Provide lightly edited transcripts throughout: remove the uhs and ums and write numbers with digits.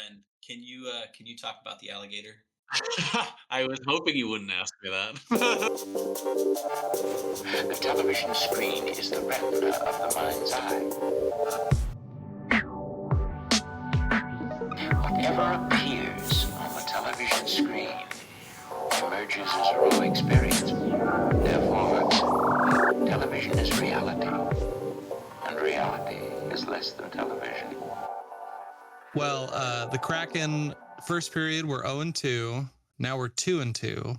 friend. Can you talk about the alligator? I was hoping you wouldn't ask me that. The television screen is the retina of the mind's eye. Whatever appears on the television screen emerges as a raw experience. Therefore, television is reality, and reality is less than television. Well, the Kraken first period we're 0-2. Now we're 2-2.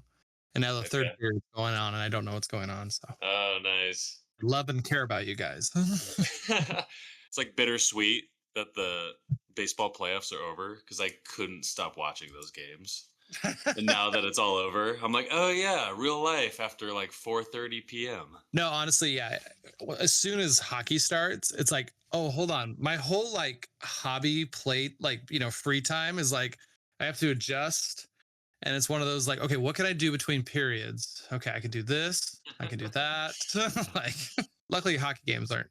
And now the third Okay. period is going on, and I don't know what's going on. So Oh, nice. love and care about you guys. It's like bittersweet that the baseball playoffs are over because I couldn't stop watching those games. And now that it's all over, I'm like, oh yeah, real life after like 4:30 p.m. No, honestly, yeah. As soon as hockey starts, it's like, oh, hold on. My whole like hobby plate, like, free time is like I have to adjust. And it's one of those like, okay, what can I do between periods? Okay, I can do this, I can do that. Like, luckily, hockey games aren't.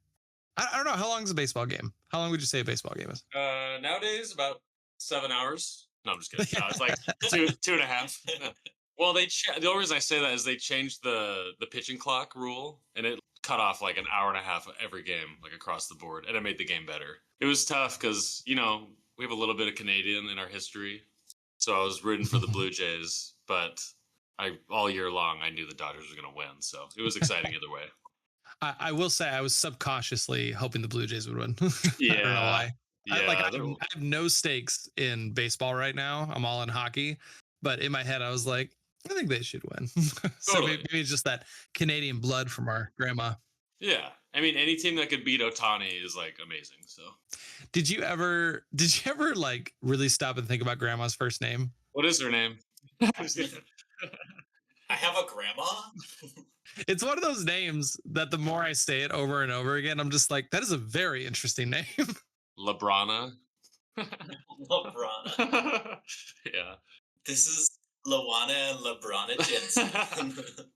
I don't know. How long is a baseball game? How long would you say a baseball game is? Nowadays about 7 hours. No, I'm just kidding. No, it's like two and a half. Well, the only reason I say that is they changed the pitching clock rule, and it cut off like an hour and a half of every game, like across the board, and it made the game better. It was tough because we have a little bit of Canadian in our history, so I was rooting for the Blue Jays, but I all year long I knew the Dodgers were going to win, so it was exciting either way. I will say I was subconsciously hoping the Blue Jays would win. I don't know why. Yeah, I have no stakes in baseball right now. I'm all in hockey, but in my head I was like, I think they should win. So totally. maybe it's just that Canadian blood from our grandma. Yeah, I mean, any team that could beat Otani is like amazing. So, Did you ever like really stop and think about grandma's first name? what is her name? I have a grandma. It's one of those names that the more I say it over and over again, I'm just like, that is a very interesting name. Labrana. LeBron. Yeah. This is Lawana and LeBron Jensen.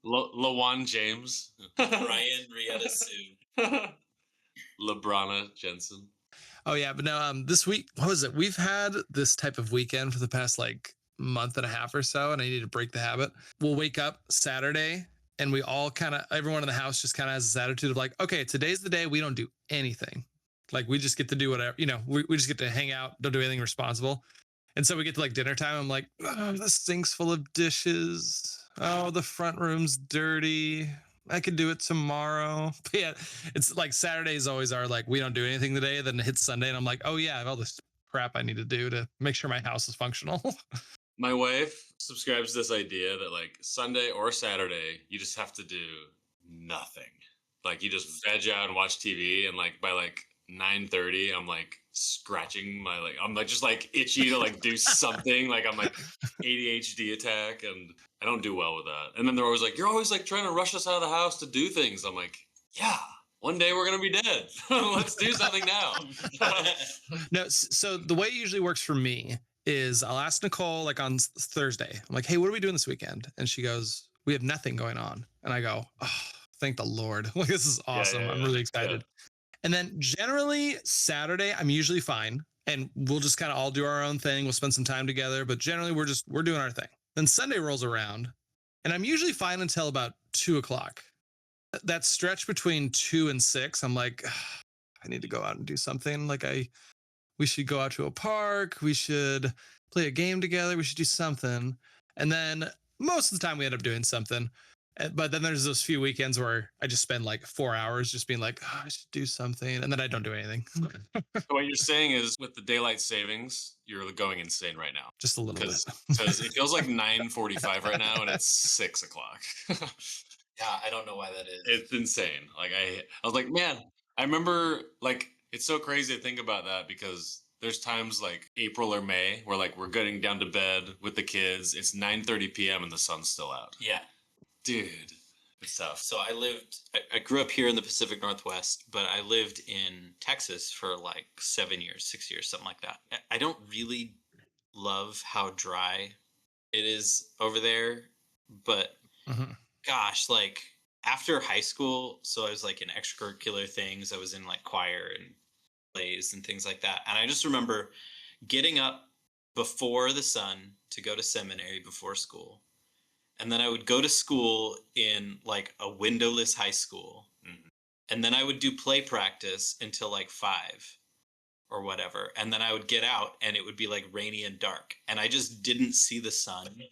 Lawan James. Ryan Rieta Sue. Labrana Jensen. Oh yeah, but no, this week, what was it? We've had this type of weekend for the past like month and a half or so, and I need to break the habit. We'll wake up Saturday and we all everyone in the house just kind of has this attitude of like, okay, today's the day we don't do anything. Like we just get to do whatever, we just get to hang out, don't do anything responsible. And so we get to like dinner time. I'm like, oh, the sink's full of dishes. Oh, the front room's dirty. I could do it tomorrow. But yeah, it's like Saturdays always are like, we don't do anything today. Then it hits Sunday and I'm like, oh yeah, I have all this crap I need to do to make sure my house is functional. My wife subscribes to this idea that like Sunday or Saturday, you just have to do nothing. Like you just veg out and watch TV, and like by like 9:30, I'm like scratching I'm like just like itchy to like do something. Like I'm like ADHD attack, and I don't do well with that. And then they're always like, "You're always like trying to rush us out of the house to do things." I'm like, "Yeah, one day we're gonna be dead. Let's do something now." No, so the way it usually works for me is I'll ask Nicole like on Thursday. I'm like, hey, what are we doing this weekend? And she goes, we have nothing going on. And I go, oh, thank the Lord. Like, this is awesome. I'm really excited. Yeah. And then generally Saturday, I'm usually fine. And we'll just kind of all do our own thing. We'll spend some time together. But generally, we're doing our thing. Then Sunday rolls around. And I'm usually fine until about 2:00. That stretch between 2 and 6, I'm like, I need to go out and do something. Like we should go out to a park. We should play a game together. We should do something. And then most of the time we end up doing something. But then there's those few weekends where I just spend like 4 hours just being like, oh, I should do something. And then I don't do anything. So what you're saying is with the daylight savings, you're going insane right now. Just a little bit. Because it feels like 9:45 right now and it's 6:00. Yeah, I don't know why that is. It's insane. Like I was like, man, I remember like it's so crazy to think about that because there's times like April or May where like we're getting down to bed with the kids. It's 9:30 p.m. and the sun's still out. Yeah. Dude, it's tough. So I grew up here in the Pacific Northwest, but I lived in Texas for like 7 years, 6 years, something like that. I don't really love how dry it is over there, but gosh, like after high school, so I was like in extracurricular things. I was in like choir and plays and things like that. And I just remember getting up before the sun to go to seminary before school. And then I would go to school in like a windowless high school. Mhm. And then I would do play practice until like 5 or whatever. And then I would get out and it would be like rainy and dark. And I just didn't see the sun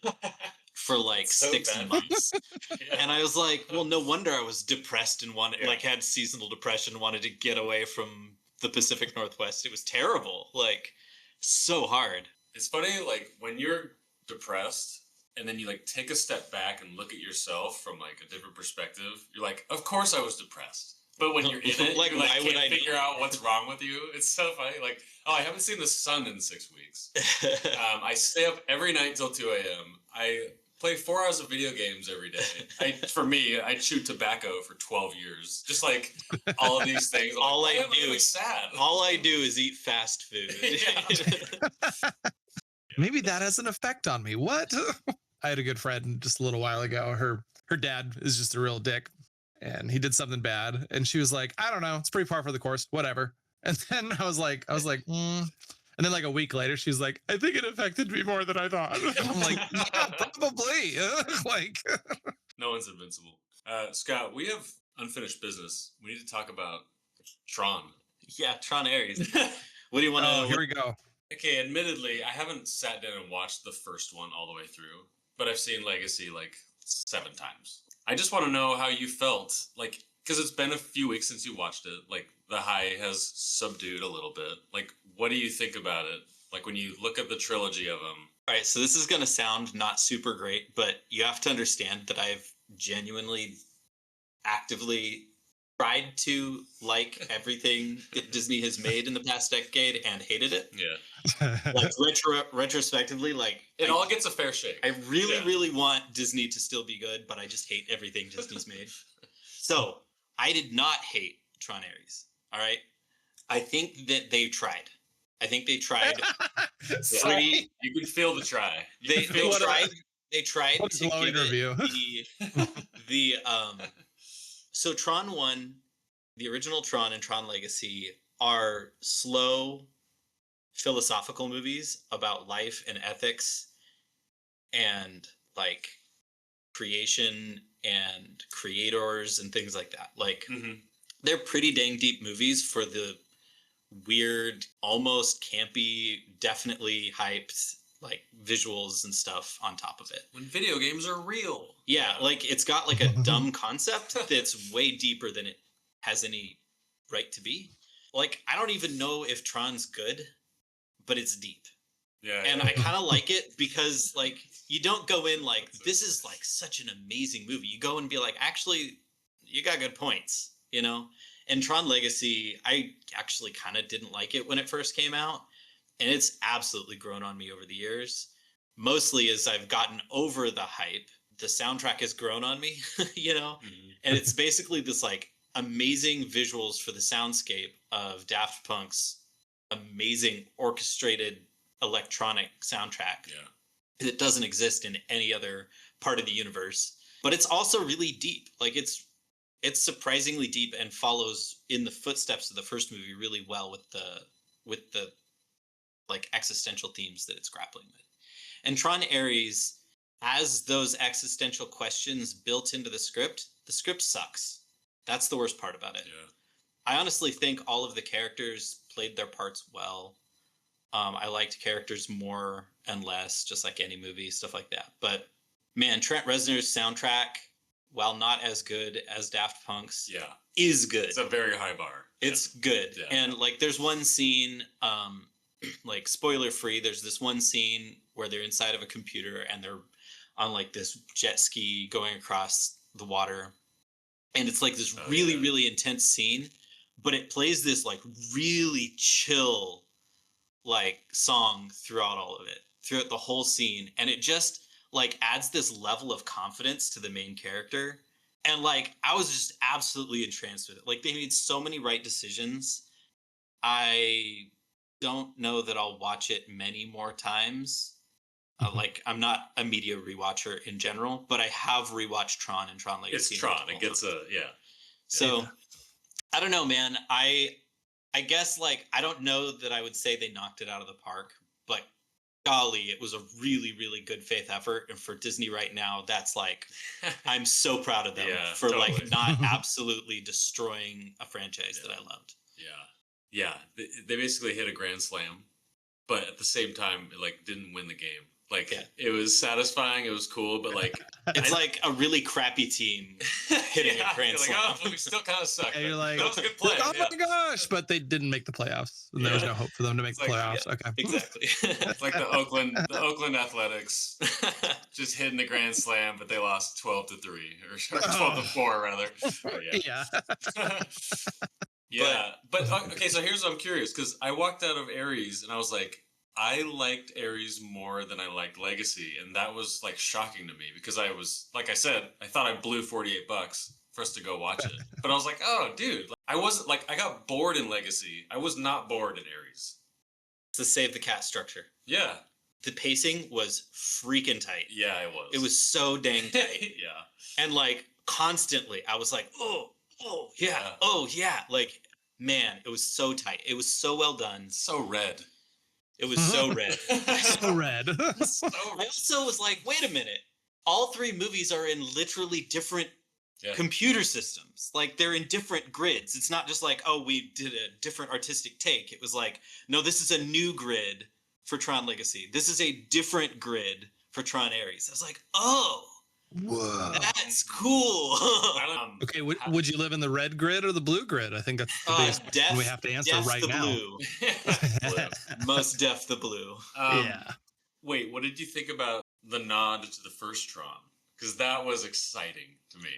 for like So 6 bad. months. Yeah. And I was like, well, no wonder I was depressed and wanted, Yeah. like, had seasonal depression, wanted to get away from the Pacific Northwest. It was terrible. Like, so hard. It's funny, like when you're depressed and then you like take a step back and look at yourself from like a different perspective, you're like, of course I was depressed. But when you're in it, Like, you like why would can't I figure know? out what's wrong with you. It's so funny. Like, oh, I haven't seen the sun in 6 weeks. I stay up every night till 2 a.m. I play 4 hours of video games every day. For me, I chewed tobacco for 12 years. Just like all of these things. I'm All like, I why am do really is- sad. All I do is eat fast food. Yeah. Maybe that has an effect on me. What? I had a good friend just a little while ago. Her dad is just a real dick, and he did something bad, and she was like, I don't know, it's pretty par for the course, whatever. And then I was like, And then like a week later, she's like, I think it affected me more than I thought. I'm like, yeah, probably. Like, No one's invincible. Scott, we have unfinished business. We need to talk about Tron. Yeah, Tron Ares. What do you want to? oh, here we go. Okay, admittedly, I haven't sat down and watched the first one all the way through, but I've seen Legacy like 7 times. I just want to know how you felt, like, because it's been a few weeks since you watched it. Like, the high has subdued a little bit. Like, what do you think about it? Like, when you look at the trilogy of them. All right, so this is going to sound not super great, but you have to understand that I've genuinely, actively tried to like everything that Disney has made in the past decade and hated it. Yeah. Like retrospectively, like It all gets a fair shake. I really, Yeah. really want Disney to still be good, but I just hate everything Disney's made. So I did not hate Tron Ares. All right. I think that they tried. I think they tried pretty. You can feel the try. You They can feel What a- tried. They tried what a to glowing give review. it the So Tron 1, the original Tron and Tron Legacy are slow philosophical movies about life and ethics and like creation and creators and things like that. Like Mhm. they're pretty dang deep movies for the weird, almost campy, definitely hyped like visuals and stuff on top of it. When video games are real. Yeah, like it's got like a dumb concept that's way deeper than it has any right to be. Like I don't even know if Tron's good, but it's deep. Yeah. And yeah. I kind of like it because like you don't go in like this is like such an amazing movie. You go and be like, actually, you got good points, you know? And Tron Legacy, I actually kind of didn't like it when it first came out. And it's absolutely grown on me over the years. Mostly as I've gotten over the hype, the soundtrack has grown on me, you know? Mhm. And it's basically this like amazing visuals for the soundscape of Daft Punk's amazing orchestrated electronic soundtrack Yeah. that doesn't exist in any other part of the universe. But it's also really deep. Like it's surprisingly deep and follows in the footsteps of the first movie really well with the like existential themes that it's grappling with. And Tron Ares has those existential questions built into the script sucks. That's the worst part about it. Yeah. I honestly think all of the characters played their parts well. I liked characters more and less, just like any movie, stuff like that. But man, Trent Reznor's soundtrack, while not as good as Daft Punk's, Yeah. is good. It's a very high bar. It's good. Yeah. And like there's one scene, like spoiler free, there's this one scene where they're inside of a computer and they're on like this jet ski going across the water. And it's like this really, really intense scene, but it plays this like really chill like song throughout all of it, throughout the whole scene. And it just like adds this level of confidence to the main character. And like I was just absolutely entranced with it. Like they made so many right decisions. I don't know that I'll watch it many more times. Like I'm not a media rewatcher in general, but I have rewatched Tron and Tron Legacy. It's Tron. multiple It gets times. yeah. So Yeah. I don't know, man. I guess like I don't know that I would say they knocked it out of the park, but golly, it was a really, really good faith effort. And for Disney right now, that's like, I'm so proud of them for totally. like not absolutely destroying a franchise that I loved. Yeah. They basically hit a grand slam, but at the same time, it like didn't win the game. Like it was satisfying, it was cool, but like it's like a really crappy team hitting a grand slam. Like, oh, we still kind of suck. Yeah, you're like, that was a good play. Oh my gosh! But they didn't make the playoffs. And there was no hope for them to make the playoffs. Okay, exactly. It's like the Oakland Athletics just hitting the grand slam, but they lost 12-3 or 12-4 rather. Yeah. But okay, so here's what I'm curious, because I walked out of Aries and I was like, I liked Aries more than I liked Legacy, and that was like shocking to me because I was, like I said, I thought I blew $48 for us to go watch it, but I was like, oh, dude, I wasn't like, I got bored in Legacy. I was not bored in Aries. It's the save the cat structure. Yeah, the pacing was freaking tight. Yeah, it was. It was so dang tight. Yeah, and like constantly, I was like, oh yeah, like man, it was so tight. It was so well done. So red. It was so red. So red. I also was like, wait a minute. All three movies are in literally different computer systems. Like they're in different grids. It's not just like, oh, we did a different artistic take. It was like, no, this is a new grid for Tron Legacy. This is a different grid for Tron Ares. I was like, oh, whoa, that's cool. Okay, would you live in the red grid or the blue grid? I think that's the biggest question we have to answer right the now. Blue. Blue. Most def the blue. Wait, what did you think about the nod to the first Tron? Because that was exciting to me.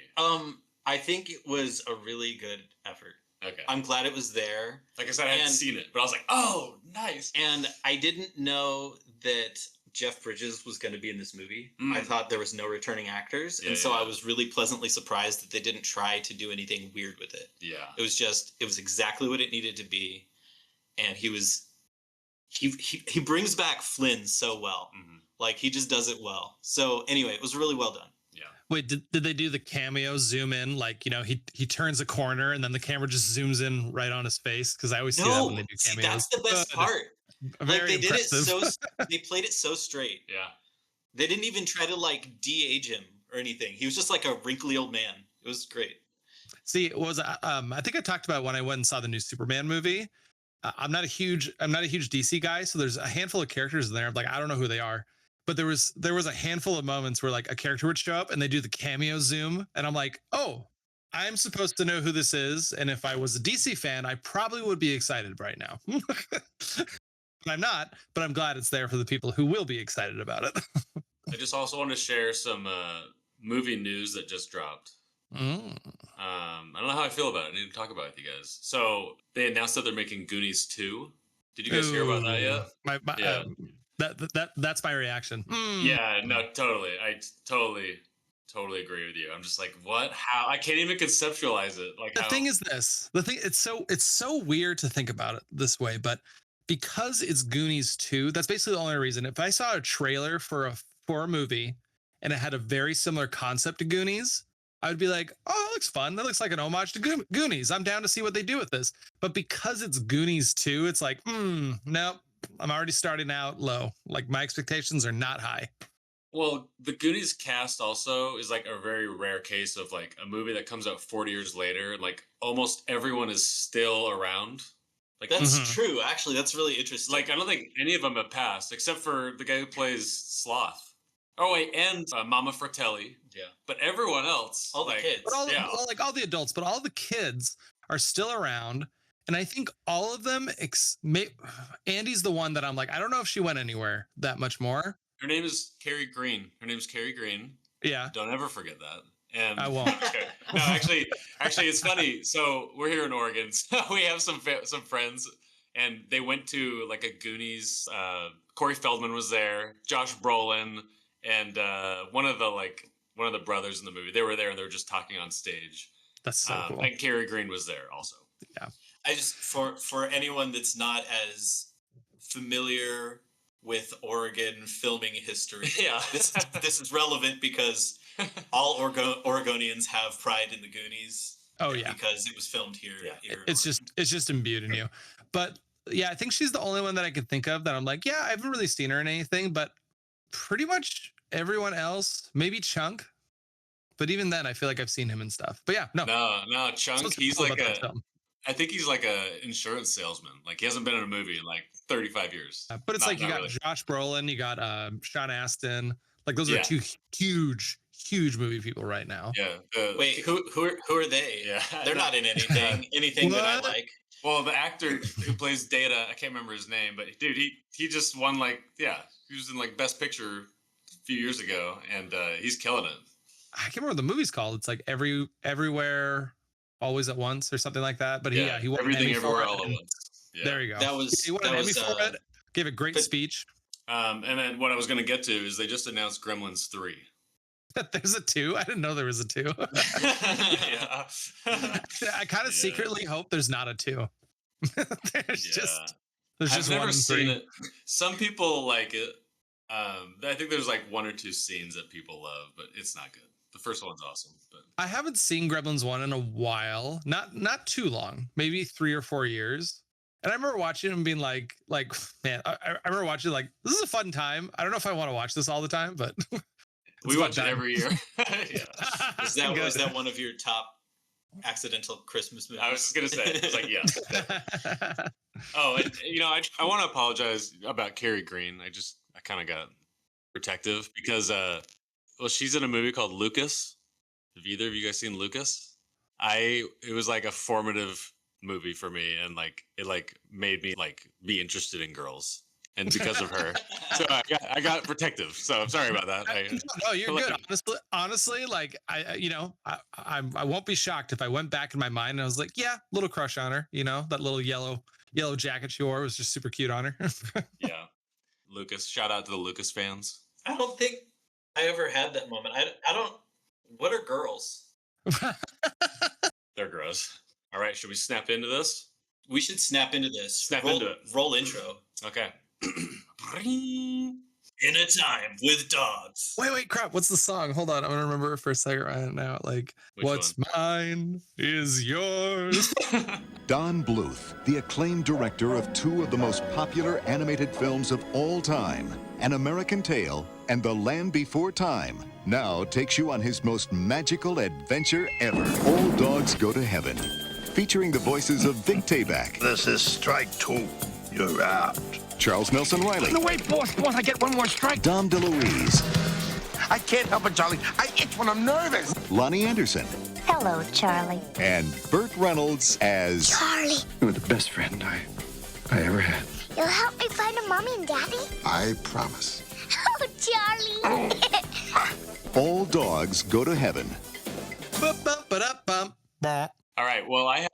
I think it was a really good effort. Okay. I'm glad it was there. Like I said, I hadn't seen it, but I was like, oh, nice. And I didn't know that Jeff Bridges was going to be in this movie. I thought there was no returning actors. And so I was really pleasantly surprised that they didn't try to do anything weird with it. Yeah. It was exactly what it needed to be. And he brings back Flynn so well. Mm-hmm. Like he just does it well. So anyway, it was really well done. Yeah. Wait, did they do the cameo zoom in? Like, you know, he turns a corner and then the camera just zooms in right on his face? Because I always see that when they do cameos. That's the best part. Very like they impressive. did it so they played it so straight. Yeah. They didn't even try to like de-age him or anything. He was just like a wrinkly old man. It was great. See, it was I think I talked about when I went and saw the new Superman movie. I'm not a huge DC guy, so there's a handful of characters in there. Like I don't know who they are, but there was a handful of moments where like a character would show up and they do the cameo zoom, and I'm like, oh, I'm supposed to know who this is, and if I was a DC fan, I probably would be excited right now. But I'm not, but I'm glad it's there for the people who will be excited about it. I just also want to share some movie news that just dropped. I don't know how I feel about it. I need to talk about it with you guys. So they announced that they're making Goonies 2. Did you guys hear about that yet? That's my reaction. Yeah, no, totally. I totally agree with you. I'm just like, what? How? I can't even conceptualize it. Like the thing is this. It's so weird to think about it this way, but because it's Goonies 2, that's basically the only reason. If I saw a trailer for a movie and it had a very similar concept to Goonies, I would be like, oh, that looks fun. That looks like an homage to Goonies. I'm down to see what they do with this. But because it's Goonies 2, it's like, nope, I'm already starting out low. Like my expectations are not high. Well, the Goonies cast also is like a very rare case of like a movie that comes out 40 years later. And like almost everyone is still around. Like that's true. Actually, that's really interesting. Like I don't think any of them have passed except for the guy who plays Sloth. Oh wait, and Mama Fratelli. Yeah. But everyone else, all the kids, but all the adults, but all the kids are still around. And I think all of them, Andy's the one that I'm like, I don't know if she went anywhere that much more. Her name is Carrie Green. Yeah. Don't ever forget that. And I won't. No, actually, it's funny. So we're here in Oregon. So we have some friends, and they went to like a Goonies. Corey Feldman was there. Josh Brolin, and one of the brothers in the movie. They were there, and they were just talking on stage. That's so cool. And Carrie Green was there also. Yeah. I just for anyone that's not as familiar with Oregon filming history, yeah, this is relevant because all Oregonians have pride in the Goonies. Oh yeah, because it was filmed here. Yeah. It's just imbued in you. But Yeah, I think she's the only one that I could think of that I'm like, yeah, I haven't really seen her in anything, but pretty much everyone else, maybe Chunk. But even then, I feel like I've seen him and stuff. But yeah, no. No, That's Chunk. what's He's cool like about that film. I think he's like a insurance salesman. Like he hasn't been in a movie in like 35 years. But it's like you Not got really. Josh Brolin, you got Sean Astin. Like those are Yeah. two huge movie people right now. Yeah. Wait, who are they? Yeah. They're not in anything that I What? like. Well, the actor who plays Data, I can't remember his name, but dude, he just won like he was in like Best Picture a few years ago, and he's killing it. I can't remember what the movie's called. It's like Everywhere, Always at Once, or something like that. But he won an Everything Emmy for Everywhere it, All at and Once. Yeah. there you go. That was he won an Emmy for it. Gave a great speech. And then what I was going to get to is they just announced Gremlins 3. There's a 2. I didn't know there was a 2. Yeah. I kind of secretly hope there's not a 2. There's just I've never one seen 3. it. Some people like it. I think there's like 1 or 2 scenes that people love, but it's not good. The first one's awesome, but I haven't seen Gremlins 1 in a while. Not too long. Maybe 3 or 4 years. And I remember watching it and being like, man, I remember watching like, this is a fun time. I don't know if I want to watch this all the time, but we watch it every year. Was that one of your top accidental Christmas movies? I was just gonna say, I was like, yes. Oh, and, I want to apologize about Carrie Green. I kind of got protective because, she's in a movie called Lucas. Have either of you guys seen Lucas? It was like a formative movie for me, and like it like made me like be interested in girls, and because of her, so I got protective. So I'm sorry about that. No, you're good. Honestly, like I won't be shocked if I went back in my mind and I was like, yeah, little crush on her. That little yellow jacket she wore was just super cute on her. Yeah, Lucas. Shout out to the Lucas fans. I don't think I ever had that moment. I don't. What are girls? They're gross. All right, should we snap into this? We should snap into this. Into it. Roll intro. Okay. In a time with dogs. Wait, crap. What's the song? Hold on. I'm going to remember it for a second right now. Like, what's mine is yours. Don Bluth, the acclaimed director of 2 of the most popular animated films of all time, An American Tale and The Land Before Time, now takes you on his most magical adventure ever. All Dogs Go to Heaven, featuring the voices of Vic Tayback. This is strike 2. You're out. Charles Nelson Riley. No, wait, boss, I get one more strike. Dom DeLuise. I can't help it, Charlie. I itch when I'm nervous. Lonnie Anderson. Hello, Charlie. And Burt Reynolds as... Charlie. You were the best friend I ever had. You'll help me find a mommy and daddy? I promise. Oh, Charlie. All Dogs Go to Heaven. All right. Well, I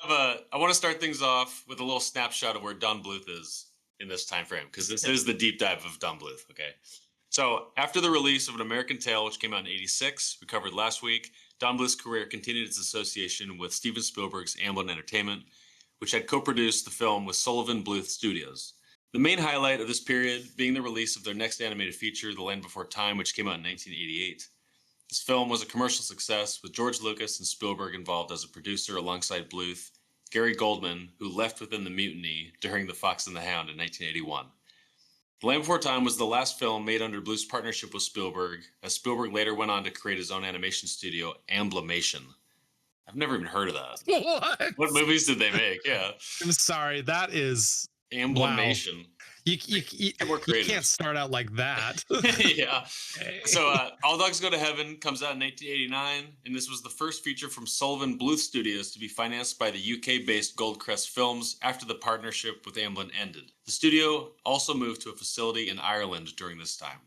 want to start things off with a little snapshot of where Don Bluth is in this time frame, because this is the deep dive of Don Bluth. Okay. So after the release of An American Tale, which came out in '86, we covered last week, Don Bluth's career continued its association with Steven Spielberg's Amblin Entertainment, which had co-produced the film with Sullivan Bluth Studios. The main highlight of this period being the release of their next animated feature, The Land Before Time, which came out in 1988. This film was a commercial success, with George Lucas and Spielberg involved as a producer alongside Bluth, Gary Goldman, who left within the mutiny during The Fox and the Hound in 1981. The Land Before Time was the last film made under Bluth's partnership with Spielberg, as Spielberg later went on to create his own animation studio, Amblimation. I've never even heard of that. What movies did they make? Yeah. I'm sorry. That is... Amblimation. Wow. You can't start out like that. Yeah. So All Dogs Go to Heaven comes out in 1989, and this was the first feature from Sullivan Bluth Studios to be financed by the UK-based Goldcrest Films after the partnership with Amblin ended. The studio also moved to a facility in Ireland during this time.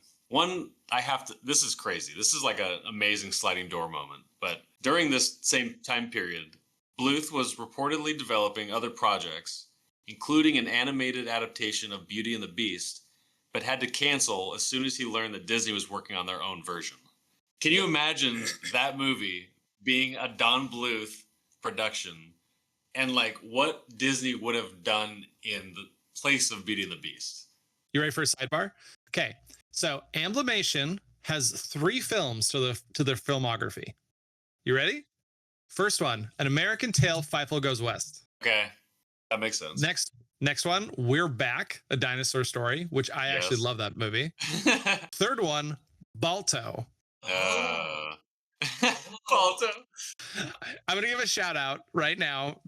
This is crazy. This is like an amazing sliding door moment. But during this same time period, Bluth was reportedly developing other projects, including an animated adaptation of Beauty and the Beast, but had to cancel as soon as he learned that Disney was working on their own version. Can you imagine that movie being a Don Bluth production and like what Disney would have done in the place of Beauty and the Beast? You ready for a sidebar? Okay, so Amblimation has 3 films to their filmography. You ready? First one, An American Tale, Fievel Goes West. Okay. That makes sense. Next one, We're Back, A Dinosaur Story, which I actually love that movie. Third one, Balto. Balto. I'm going to give a shout out right now.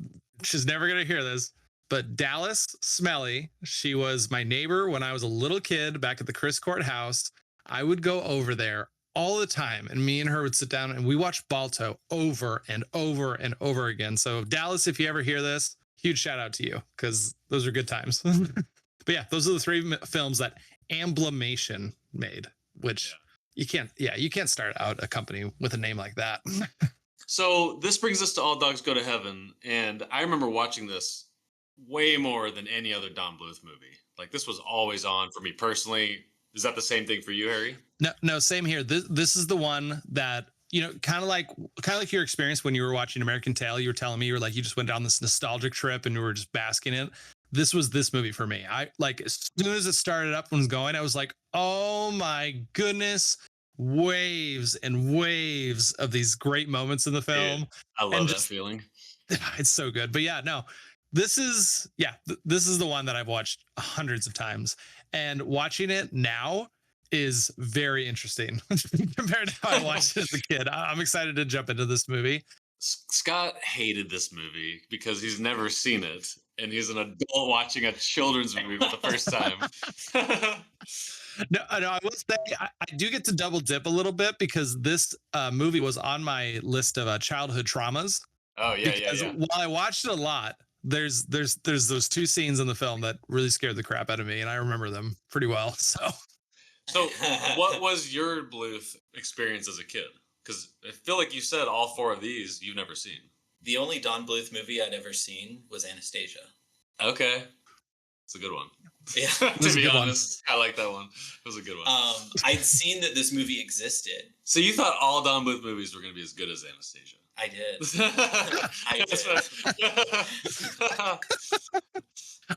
She's never going to hear this, but Dallas Smelly, she was my neighbor when I was a little kid back at the Chris Court house. I would go over there all the time, and me and her would sit down and we watched Balto over and over and over again. So Dallas, if you ever hear this, huge shout out to you, because those are good times. But yeah, those are the three films that Amblimation made, which you can't start out a company with a name like that. So this brings us to All Dogs Go to Heaven, and I remember watching this way more than any other Don Bluth movie. Like, this was always on for me personally. Is that the same thing for you, Harry? No, same here. This is the one that, you know, kind of like your experience when you were watching American Tail. You were telling me you were like, you just went down this nostalgic trip and you were just basking in it. This was this movie for me. I like, as soon as it started up and was going, I was like, oh my goodness, waves and waves of these great moments in the film. Dude, I love that feeling. It's so good. But yeah, no, this is the one that I've watched hundreds of times, and watching it now is very interesting compared to how I watched it as a kid. I'm excited to jump into this movie. Scott hated this movie because he's never seen it, and he's an adult watching a children's movie for the first time. No, I will say I do get to double dip a little bit, because this movie was on my list of childhood traumas. Oh yeah, Because yeah. while I watched it a lot, there's those two scenes in the film that really scared the crap out of me, and I remember them pretty well. So what was your Bluth experience as a kid? Because I feel like you said all four of these you've never seen. The only Don Bluth movie I'd ever seen was Anastasia. Okay. It's a good one. Yeah. To be honest, I like that one. It was a good one. I'd seen that this movie existed. So you thought all Don Bluth movies were going to be as good as Anastasia? I did. I did.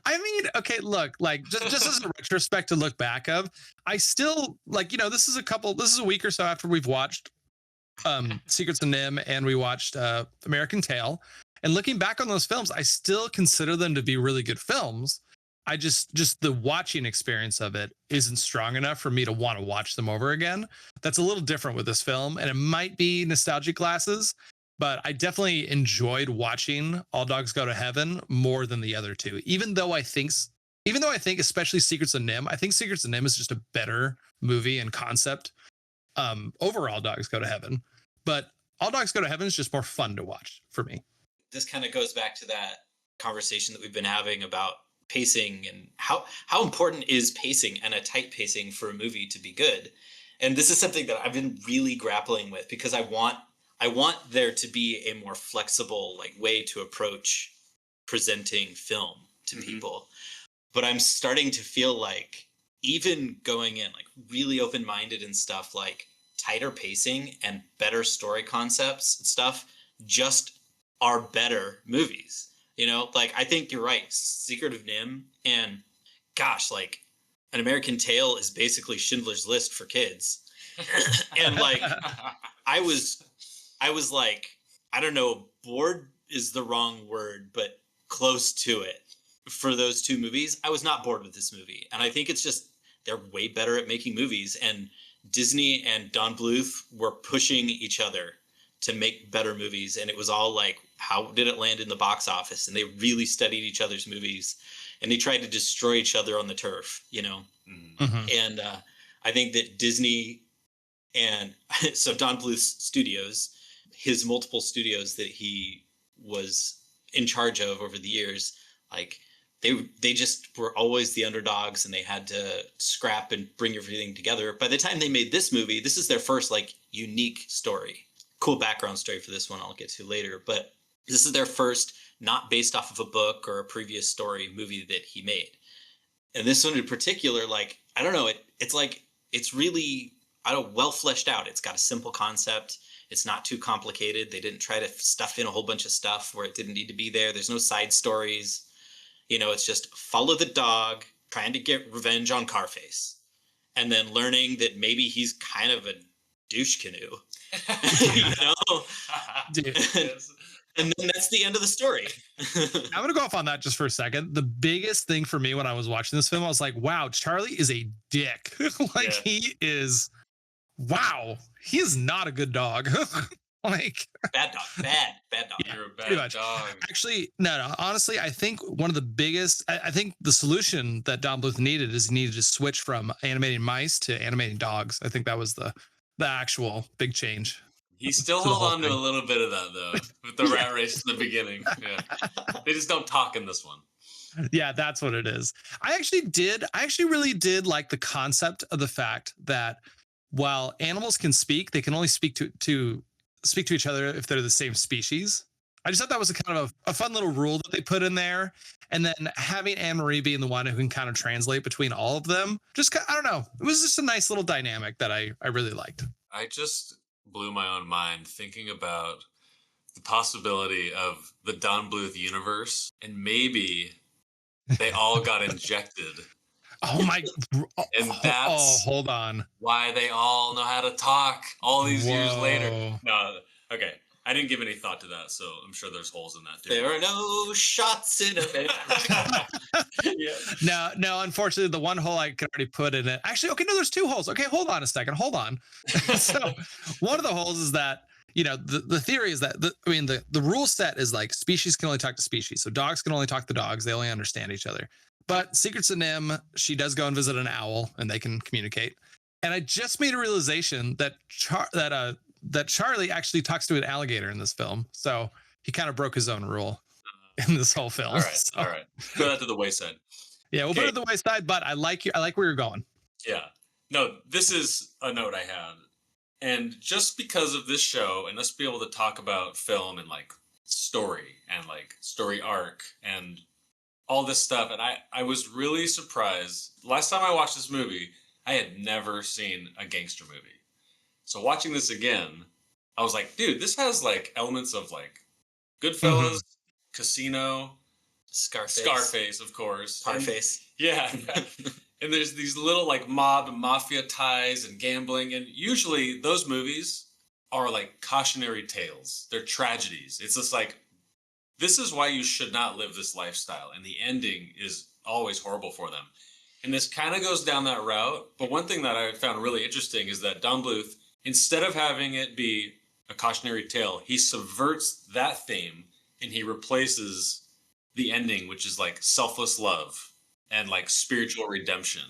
I mean, okay, look, like just as a retrospect to look back of, I still like, you know, this is a week or so after we've watched Secrets of Nim and we watched American Tail, and looking back on those films, I still consider them to be really good films. I just the watching experience of it isn't strong enough for me to want to watch them over again. That's a little different with this film, and it might be nostalgic glasses, but I definitely enjoyed watching All Dogs Go to Heaven more than the other two. Even though I think especially Secrets of Nim, I think Secrets of Nim is just a better movie and concept over All Dogs Go to Heaven. But All Dogs Go to Heaven is just more fun to watch for me. This kind of goes back to that conversation that we've been having about pacing and how important is pacing and a tight pacing for a movie to be good. And this is something that I've been really grappling with, because I want there to be a more flexible like way to approach presenting film to people. But I'm starting to feel like even going in like really open-minded and stuff, like tighter pacing and better story concepts and stuff just are better movies. You know, like, I think you're right. Secret of Nim and, gosh, like, An American Tail is basically Schindler's List for kids. And, like, I was like, I don't know, bored is the wrong word, but close to it for those two movies. I was not bored with this movie. And I think it's just, they're way better at making movies. And Disney and Don Bluth were pushing each other to make better movies, and it was all like, how did it land in the box office? And they really studied each other's movies, and they tried to destroy each other on the turf, you know. And I think that Disney and so Don Bluth's studios, his multiple studios that he was in charge of over the years, like they just were always the underdogs, and they had to scrap and bring everything together. By the time they made this movie, this is their first like unique story. Cool background story for this one I'll get to later, but this is their first not based off of a book or a previous story movie that he made. And this one in particular, like, I don't know, it's like, it's really, well fleshed out. It's got a simple concept. It's not too complicated. They didn't try to stuff in a whole bunch of stuff where it didn't need to be there. There's no side stories. You know, it's just follow the dog trying to get revenge on Carface, and then learning that maybe he's kind of a douche canoe. You know? Dude. And then that's the end of the story. I'm gonna go off on that just for a second. The biggest thing for me when I was watching this film, I was like, wow, Charlie is a dick. Like he is, wow, he is not a good dog. Like Bad dog. Bad dog. You're a pretty bad much. dog. Actually, no. Honestly, I think one of the biggest, I think the solution that Don Bluth needed is he needed to switch from animating mice to animating dogs. I think that was the actual big change. He still To the held whole on to a thing. little bit of that though, with the rat race in the beginning. Yeah, they just don't talk in this one. Yeah, that's what it is. I actually really did like the concept of the fact that while animals can speak, they can only speak to speak to each other if they're the same species. I just thought that was a kind of a fun little rule that they put in there. And then having Anne Marie being the one who can kind of translate between all of them, just I don't know. It was just a nice little dynamic that I really liked. I just blew my own mind thinking about the possibility of the Don Bluth universe, and maybe they all got injected. Oh my! And that's hold on. why they all know how to talk all these years later. Whoa. No, okay. I didn't give any thought to that, so I'm sure there's holes in that too. There are no shots in America. Yeah. No. Unfortunately, the one hole I could already put in it. Actually, okay, no, there's two holes. Okay, hold on a second. Hold on. So one of the holes is that the theory is that the rule set is like species can only talk to species. So dogs can only talk to dogs. They only understand each other. But Secrets of Nim, she does go and visit an owl, and they can communicate. And I just made a realization that that Charlie actually talks to an alligator in this film. So he kind of broke his own rule in this whole film. All right. So, All right. Put that to the wayside. yeah, we'll put it at the wayside, but I like where you're going. Yeah. No, this is a note I had. And just because of this show and us be able to talk about film and like story and like story arc and all this stuff, and I was really surprised. Last time I watched this movie, I had never seen a gangster movie. So watching this again, I was like, dude, this has like elements of like Goodfellas, Casino, Scarface, of course. Parface. Yeah. And there's these little like mob and mafia ties and gambling. And usually those movies are like cautionary tales. They're tragedies. It's just like, this is why you should not live this lifestyle. And the ending is always horrible for them. And this kind of goes down that route. But one thing that I found really interesting is that Don Bluth, instead of having it be a cautionary tale, he subverts that theme and he replaces the ending, which is like selfless love and like spiritual redemption.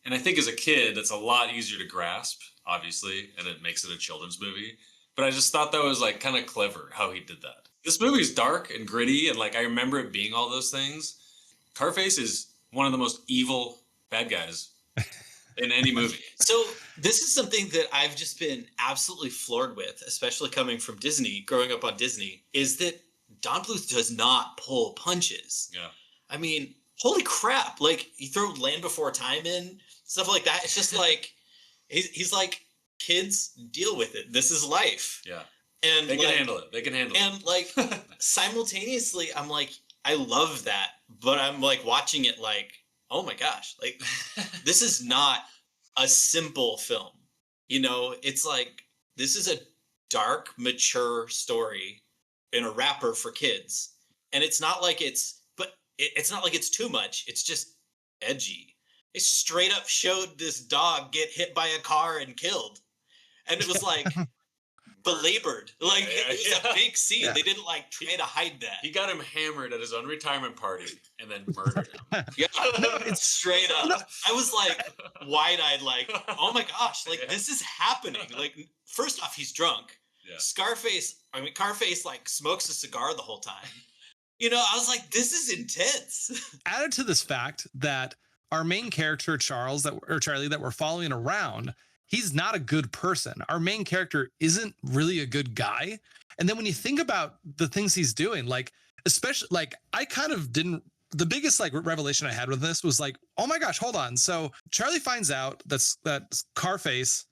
And I think as a kid, that's a lot easier to grasp, obviously, and it makes it a children's movie. But I just thought that was like kind of clever how he did that. This movie's dark and gritty, and like I remember it being all those things. Carface is one of the most evil bad guys in any movie. So this is something that I've just been absolutely floored with, especially coming from Disney, growing up on Disney, is that Don Bluth does not pull punches. Yeah. I mean, holy crap. Like, you throw Land Before Time in, stuff like that. It's just like, he's like, kids, deal with it. This is life. Yeah. And They can like, handle it. They can handle it. And like, simultaneously, I'm like, I love that. But I'm like watching it like, oh my gosh, like, this is not a simple film. You know, it's like, this is a dark, mature story in a wrapper for kids. And it's not like it's not like it's too much. It's just edgy. It straight up showed this dog get hit by a car and killed. And it was like belabored. Like, it was a big scene. Yeah. They didn't like try to hide that. He got him hammered at his own retirement party and then murdered him. Yeah, it's straight up. I was like wide-eyed, like, oh my gosh, like, this is happening. Like, first off, he's drunk. Yeah. Carface like smokes a cigar the whole time. You know, I was like, this is intense. Added to this fact that our main character, Charlie, that we're following around, he's not a good person. Our main character isn't really a good guy. And then when you think about the things he's doing, like, especially like, I kind of didn't, the biggest like revelation I had with this was like, oh my gosh, hold on. So Charlie finds out that Carface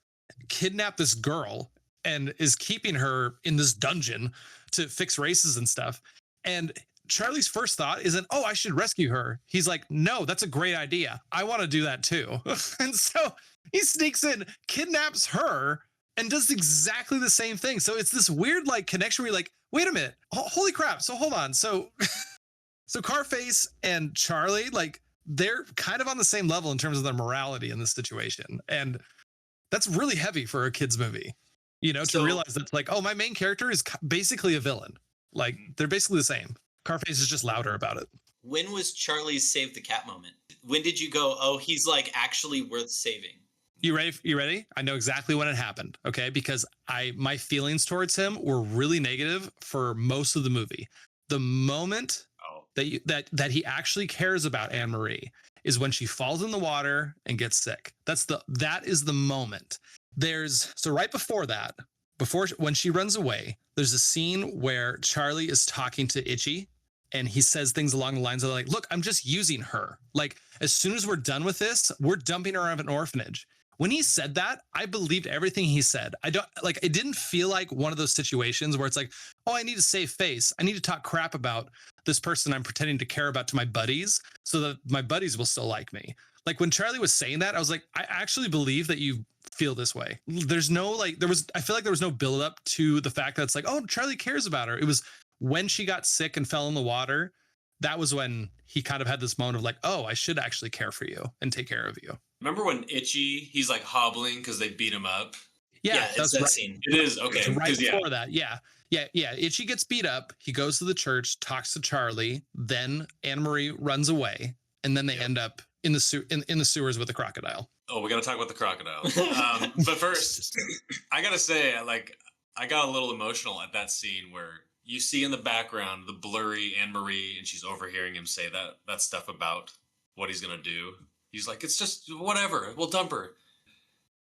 kidnapped this girl and is keeping her in this dungeon to fix races and stuff. And Charlie's first thought isn't, oh, I should rescue her. He's like, no, that's a great idea. I want to do that too. And so he sneaks in, kidnaps her, and does exactly the same thing. So it's this weird like connection where you're like, wait a minute, holy crap. So hold on. So Carface and Charlie, like they're kind of on the same level in terms of their morality in this situation. And that's really heavy for a kid's movie, to realize that's like, oh, my main character is basically a villain. Like they're basically the same. Carface is just louder about it. When was Charlie's save the cat moment? When did you go, oh, he's like actually worth saving? You ready? You ready? I know exactly when it happened. Okay. Because my feelings towards him were really negative for most of the movie. The moment that he actually cares about Anne Marie is when she falls in the water and gets sick. That is the moment. So right before that, when she runs away, there's a scene where Charlie is talking to Itchy and he says things along the lines of like, look, I'm just using her. Like, as soon as we're done with this, we're dumping her at an orphanage. When he said that, I believed everything he said. It didn't feel like one of those situations where it's like, oh, I need to save face. I need to talk crap about this person I'm pretending to care about to my buddies so that my buddies will still like me. Like when Charlie was saying that, I was like, I actually believe that you feel this way. There's no I feel like there was no build up to the fact that it's like, oh, Charlie cares about her. It was when she got sick and fell in the water. That was when he kind of had this moment of like, oh, I should actually care for you and take care of you. Remember when Itchy, he's like hobbling because they beat him up? Yeah, that's that right. scene. It is, okay. It's right before that, yeah. Itchy gets beat up. He goes to the church, talks to Charlie. Then Anne Marie runs away, and then they end up in the sewers with the crocodile. Oh, we got to talk about the crocodile. But first, I got to say, I got a little emotional at that scene where you see in the background the blurry Anne Marie, and she's overhearing him say that stuff about what he's gonna do. He's like, it's just whatever, we'll dump her.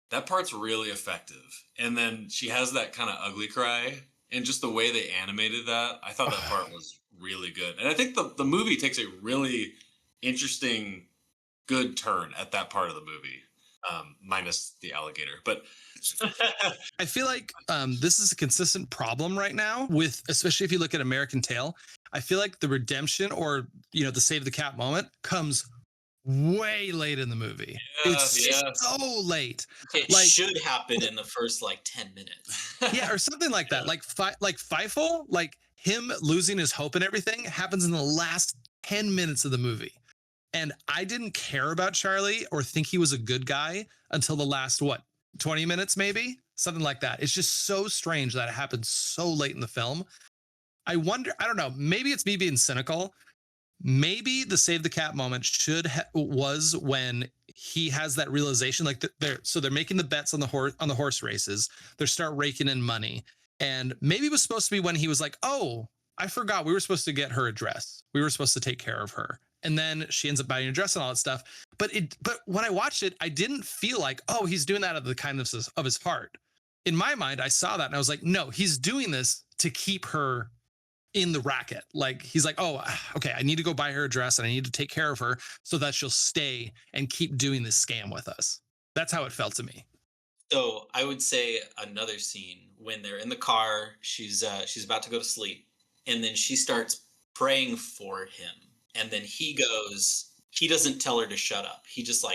That part's really effective. And then she has that kind of ugly cry, and just the way they animated that, I thought that part was really good. And I think the movie takes a really interesting, good turn at that part of the movie, minus the alligator. But I feel like this is a consistent problem right now with, especially if you look at American Tail. I feel like the redemption or, the save the cat moment comes way late in the movie. It's so late. It should happen in the first 10 minutes. Yeah, or something like that. Like Feifel, like him losing his hope and everything happens in the last 10 minutes of the movie. And I didn't care about Charlie or think he was a good guy until the last, 20 minutes, maybe something like that. It's just so strange that it happened so late in the film. I wonder, I don't know, maybe it's me being cynical. Maybe the save the cat moment was when he has that realization, like they're making the bets on the horse races. They start raking in money. And maybe it was supposed to be when he was like, oh, I forgot we were supposed to get her a dress. We were supposed to take care of her. And then she ends up buying a dress and all that stuff. But when I watched it, I didn't feel like, oh, he's doing that out of the kindness of his heart. In my mind, I saw that and I was like, no, he's doing this to keep her in the racket. Like he's like, oh, okay, I need to go buy her a dress and I need to take care of her so that she'll stay and keep doing this scam with us. That's how it felt to me. So I would say another scene when they're in the car, she's about to go to sleep, and then she starts praying for him. And then he doesn't tell her to shut up. He just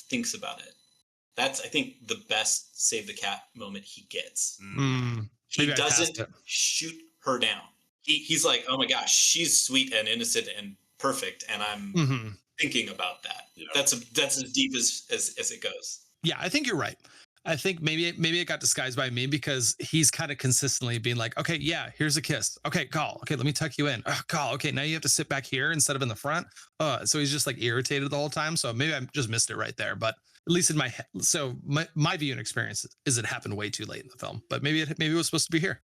thinks about it. That's, I think, the best save the cat moment he gets. He doesn't shoot her down. He's like, oh my gosh, she's sweet and innocent and perfect. And I'm thinking about that. Yeah. That's as deep as it goes. Yeah, I think you're right. I think maybe it got disguised by me because he's kind of consistently being like, okay, yeah, here's a kiss. Okay, call. Okay, let me tuck you in. Call. Okay, now you have to sit back here instead of in the front. So he's just irritated the whole time. So maybe I just missed it right there. But at least in my head, so my viewing experience is it happened way too late in the film. But maybe it was supposed to be here.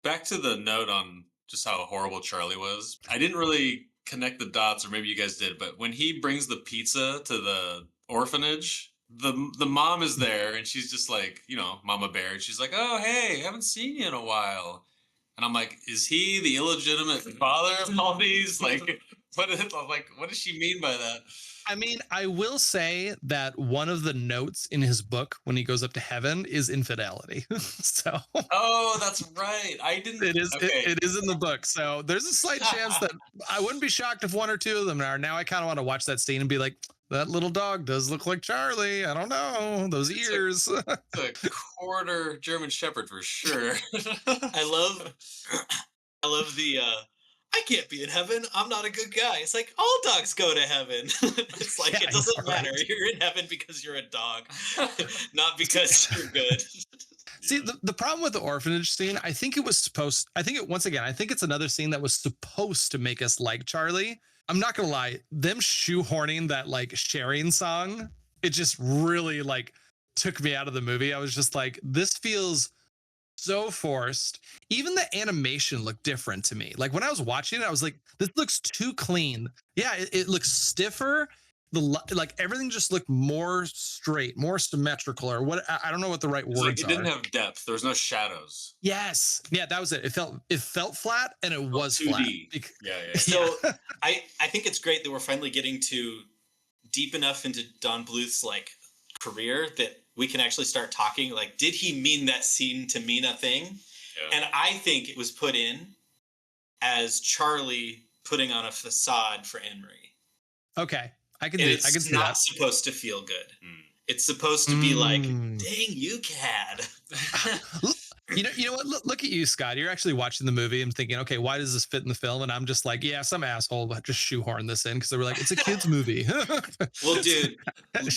Back to the note on just how horrible Charlie was. I didn't really connect the dots, or maybe you guys did. But when he brings the pizza to the orphanage, the mom is there and she's just like, Mama Bear. And she's like, oh, hey, haven't seen you in a while. And I'm like, is he the illegitimate father of all these? What does she mean by that? I mean, I will say that one of the notes in his book when he goes up to heaven is infidelity. So Oh, that's right. I didn't. it is Okay. it is in the book. So there's a slight chance that I wouldn't be shocked if one or two of them are. Now I kind of want to watch that scene and be like, that little dog does look like Charlie. I don't know. Those ears. It's a quarter German Shepherd for sure. I love the I can't be in heaven. I'm not a good guy. It's like all dogs go to heaven. It's like Yeah, it doesn't right. matter. You're in heaven because you're a dog, not because you're good. See, the problem with the orphanage scene, I think it's another scene that was supposed to make us like Charlie. I'm not gonna lie, them shoehorning that like sharing song, it just really like took me out of the movie. I was just like, this feels so forced. Even the animation looked different to me. Like when I was watching it, I was like, this looks too clean. Yeah, it looks stiffer. Like everything just looked more straight, more symmetrical, or what. I don't know what the right It's words like it didn't are. have depth. There was no shadows. Yes, yeah, that was it. It felt flat, and it was 2D. flat. Yeah. So I think it's great that we're finally getting to deep enough into Don Bluth's like career that we can actually start talking. Like, did he mean that scene to mean a thing? Yeah. And I think it was put in as Charlie putting on a facade for Anne-Marie. Okay, I can It's see not that. supposed to feel good. Mm. It's supposed to be like, Mm. dang, you cad. You know what? Look at you, Scott. You're actually watching the movie and thinking, okay, why does this fit in the film? And I'm just like, yeah, some asshole just shoehorned this in because they were like, it's a kids movie. Well, dude,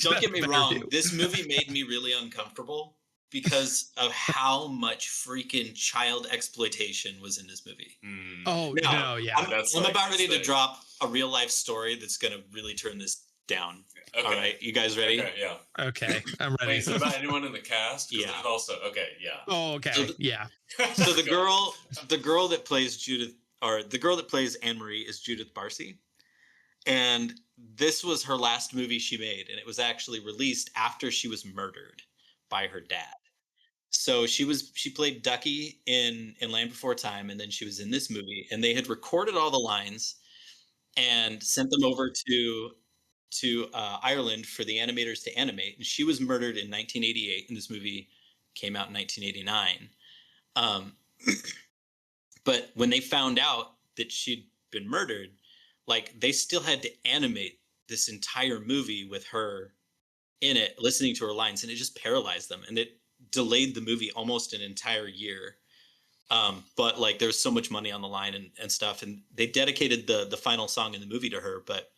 don't get me Better wrong. view. This movie made me really uncomfortable because of how much freaking child exploitation was in this movie. Mm. Oh Now, no, yeah. I'm about ready to drop a real life story that's going to really turn this down. Okay. All right, you guys ready? Okay, yeah. Okay, I'm ready. Wait, is it about anyone in the cast? 'Cause Yeah. there's also, okay, yeah. Oh, okay, So yeah. So the girl that plays Judith, or the girl that plays Anne-Marie, is Judith Barcy, and this was her last movie she made, and it was actually released after she was murdered by her dad. So she played Ducky in Land Before Time, and then she was in this movie, and they had recorded all the lines and sent them over to Ireland for the animators to animate, and she was murdered in 1988, and this movie came out in 1989. But when they found out that she'd been murdered, like they still had to animate this entire movie with her in it, listening to her lines, and it just paralyzed them, and it delayed the movie almost an entire year. But like there was so much money on the line and stuff, and they dedicated the final song in the movie to her. But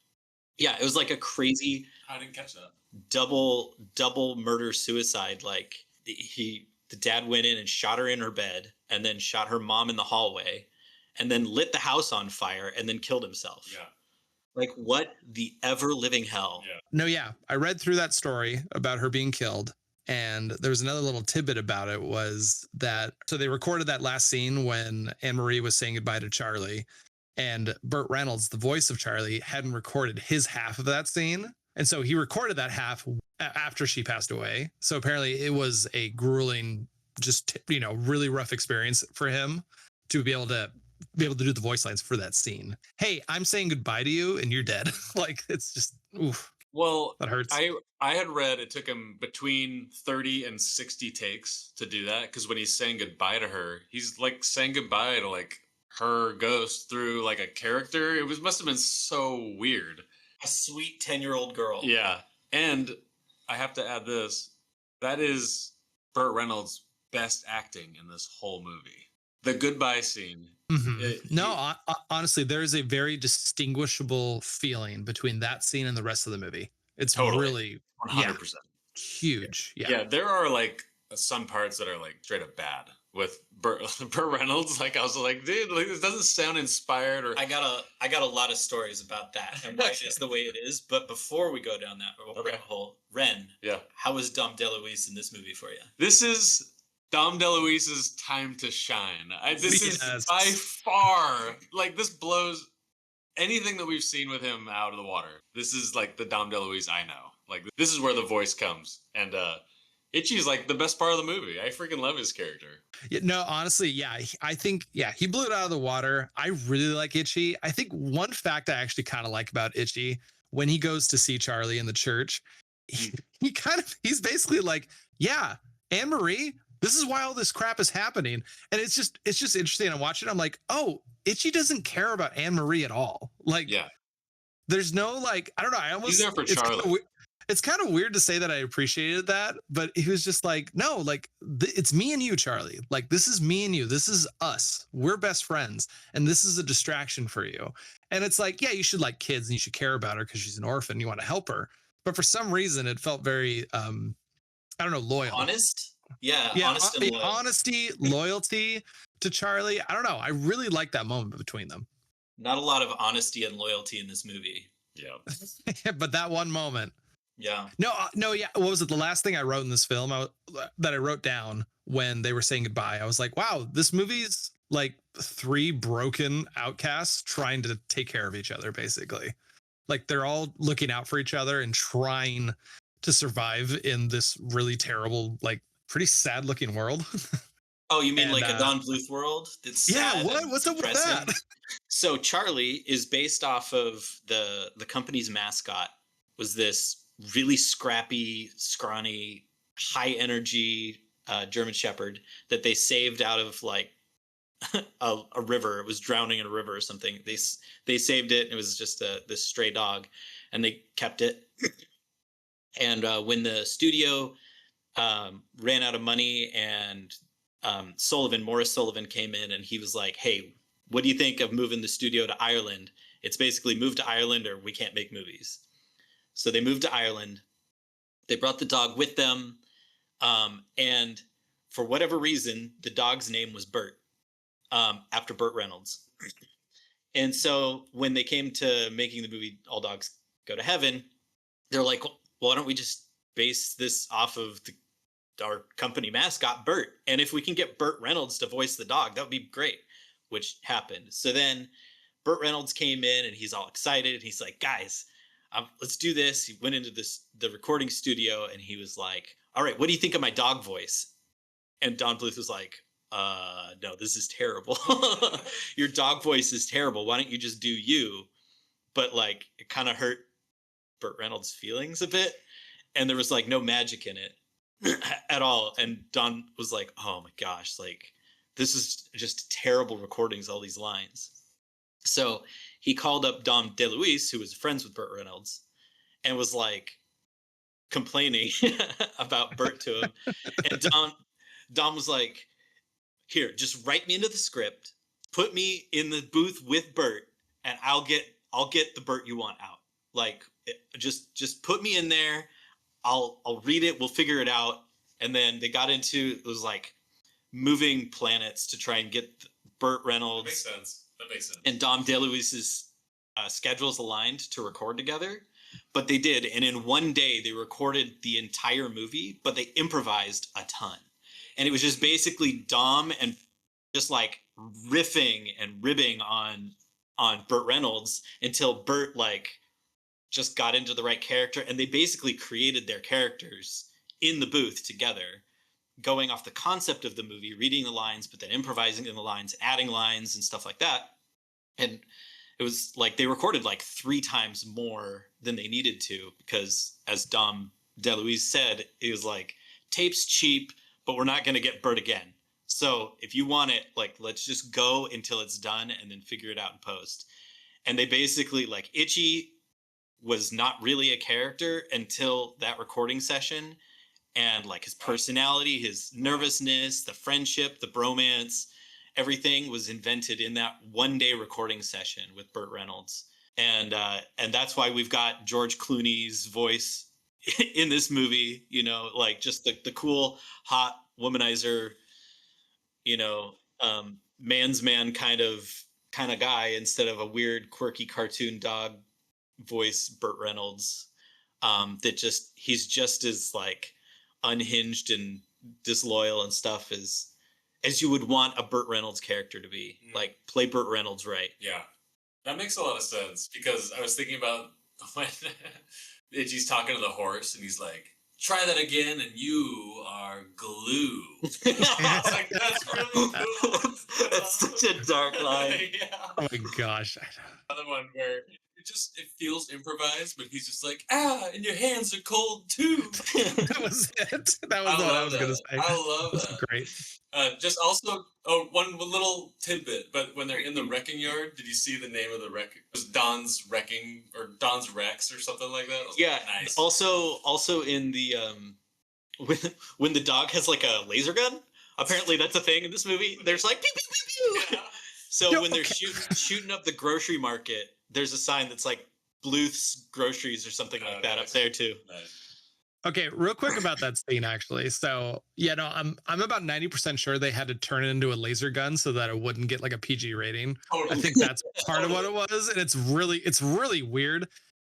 yeah, it was like a crazy I didn't catch that. double murder suicide. Like the dad went in and shot her in her bed, and then shot her mom in the hallway, and then lit the house on fire, and then killed himself. Yeah. Like what the ever living hell? Yeah. No, yeah. I read through that story about her being killed. And there was another little tidbit about it was that, so they recorded that last scene when Anne-Marie was saying goodbye to Charlie, and Burt Reynolds, the voice of Charlie, hadn't recorded his half of that scene. And so he recorded that half after she passed away. So apparently it was a grueling, just, really rough experience for him to be able to do the voice lines for that scene. Hey, I'm saying goodbye to you and you're dead. Like, it's just, oof, Well, that hurts. I had read it took him between 30 and 60 takes to do that, because when he's saying goodbye to her, he's like saying goodbye to like her ghost through like a character. It must have been so weird. A sweet 10-year-old girl. Yeah. And I have to add this. That is Burt Reynolds' best acting in this whole movie. The goodbye scene. No, honestly, there is a very distinguishable feeling between that scene and the rest of the movie. It's Totally. really 100%. huge. Yeah, there are like some parts that are like straight up bad with Burt Reynolds. Like I was like, dude, like this doesn't sound inspired. Or I got a lot of stories about that and why it is the way it is. But before we go down that rabbit hole, Renn, yeah, how was Dom DeLuise in this movie for you? this is Dom DeLuise's time to shine. This is Yes. by far like this blows anything that we've seen with him out of the water. This is like the Dom DeLuise I know. Like this is where the voice comes, and Itchy's like the best part of the movie. I freaking love his character. Yeah, no, honestly, yeah, I think, yeah, he blew it out of the water. I really like Itchy. I think one fact I actually kind of like about Itchy when he goes to see Charlie in the church, he's basically like, yeah, Anne Marie, this is why all this crap is happening. And it's just interesting. I'm watching. I'm like, oh, Itchy doesn't care about Anne Marie at all. Like, Yeah. there's no, like, I don't know. I almost, He's there for Charlie. It's kind of weird to say that I appreciated that, but he was just like, no, like it's me and you, Charlie. Like, this is me and you. This is us. We're best friends. And this is a distraction for you. And it's like, yeah, you should like kids and you should care about her because she's an orphan. You want to help her. But for some reason, it felt very, I don't know, loyal. Honest? Yeah, honest and loyal. honesty, loyalty to Charlie. I don't know. I really like that moment between them. Not a lot of honesty and loyalty in this movie. Yeah. But that one moment. Yeah. No, yeah. What was it? The last thing I wrote in this film that I wrote down when they were saying goodbye, I was like, wow, this movie's like 3 broken outcasts trying to take care of each other, basically. Like they're all looking out for each other and trying to survive in this really terrible, like pretty sad looking world. Oh, you mean like a Don Bluth world? That's sad. What's up with that? So Charlie is based off of the company's mascot was this really scrappy, scrawny, high energy German Shepherd that they saved out of like a river. It was drowning in a river or something. They saved it. It was just this stray dog, and they kept it. And when the studio ran out of money, and Morris Sullivan came in, and he was like, "Hey, what do you think of moving the studio to Ireland? It's basically move to Ireland or we can't make movies." So they moved to Ireland. They brought the dog with them. And for whatever reason, the dog's name was Bert, after Burt Reynolds. And so when they came to making the movie All Dogs Go to Heaven, they're like, well, why don't we just base this off of our company mascot, Bert? And if we can get Burt Reynolds to voice the dog, that would be great, which happened. So then Burt Reynolds came in and he's all excited. And he's like, guys, let's do this. He went into the recording studio and he was like, all right, what do you think of my dog voice? And Don Bluth was like, no, this is terrible. Your dog voice is terrible. Why don't you just do you? But like, it kind of hurt Burt Reynolds' feelings a bit. And there was like no magic in it at all. And Don was like, oh my gosh, like this is just terrible recordings, all these lines. So he called up Dom DeLuise, who was friends with Burt Reynolds, and was like complaining about Burt to him. And Dom was like, here, just write me into the script, put me in the booth with Burt, and I'll get the Burt you want out. Like, just put me in there. I'll read it. We'll figure it out. And then they got into, it was like moving planets to try and get Burt Reynolds. That makes sense. And Dom DeLuise's schedules aligned to record together, but they did. And in one day, they recorded the entire movie, but they improvised a ton. And it was just basically Dom and just like riffing and ribbing on Burt Reynolds until Burt like just got into the right character. And they basically created their characters in the booth together, going off the concept of the movie, reading the lines, but then improvising in the lines, adding lines and stuff like that. And it was like they recorded like 3 times more than they needed to, because as Dom DeLuise said, it was like, tape's cheap, but we're not going to get Burt again. So if you want it, like, let's just go until it's done and then figure it out in post. And they basically, like, Itchy was not really a character until that recording session. And like his personality, his nervousness, the friendship, the bromance, everything was invented in that one-day recording session with Burt Reynolds. And that's why we've got George Clooney's voice in this movie, you know, like just the cool, hot womanizer, you know, man's man kind of guy, instead of a weird, quirky cartoon dog voice, Burt Reynolds, he's just as like unhinged and disloyal and stuff as you would want a Burt Reynolds character to be. Like, play Burt Reynolds right. Yeah, that makes a lot of sense, because I was thinking about when Itchy's talking to the horse and he's like, try that again and you are glue. I was like, that's really cool. That's such a dark line. Yeah. Oh my gosh. Another one where it feels improvised, but he's just like, and your hands are cold too. That was it. That was what I was gonna say. I love That's that. great. Just also, one little tidbit. But when they're in the wrecking yard, did you see the name of the wreck? It was Don's Wrecking or Don's Rex or something like that. Yeah. Nice. Also in the when the dog has like a laser gun. Apparently that's a thing in this movie. There's like pew pew pew pew. Yeah. So when they're shooting up the grocery market, there's a sign that's like Bluth's Groceries or something like that up there too. Nice. Okay, real quick about that scene actually. So yeah, no, I'm about 90% sure they had to turn it into a laser gun so that it wouldn't get like a PG rating. Totally. I think that's part of what it was, and it's really weird.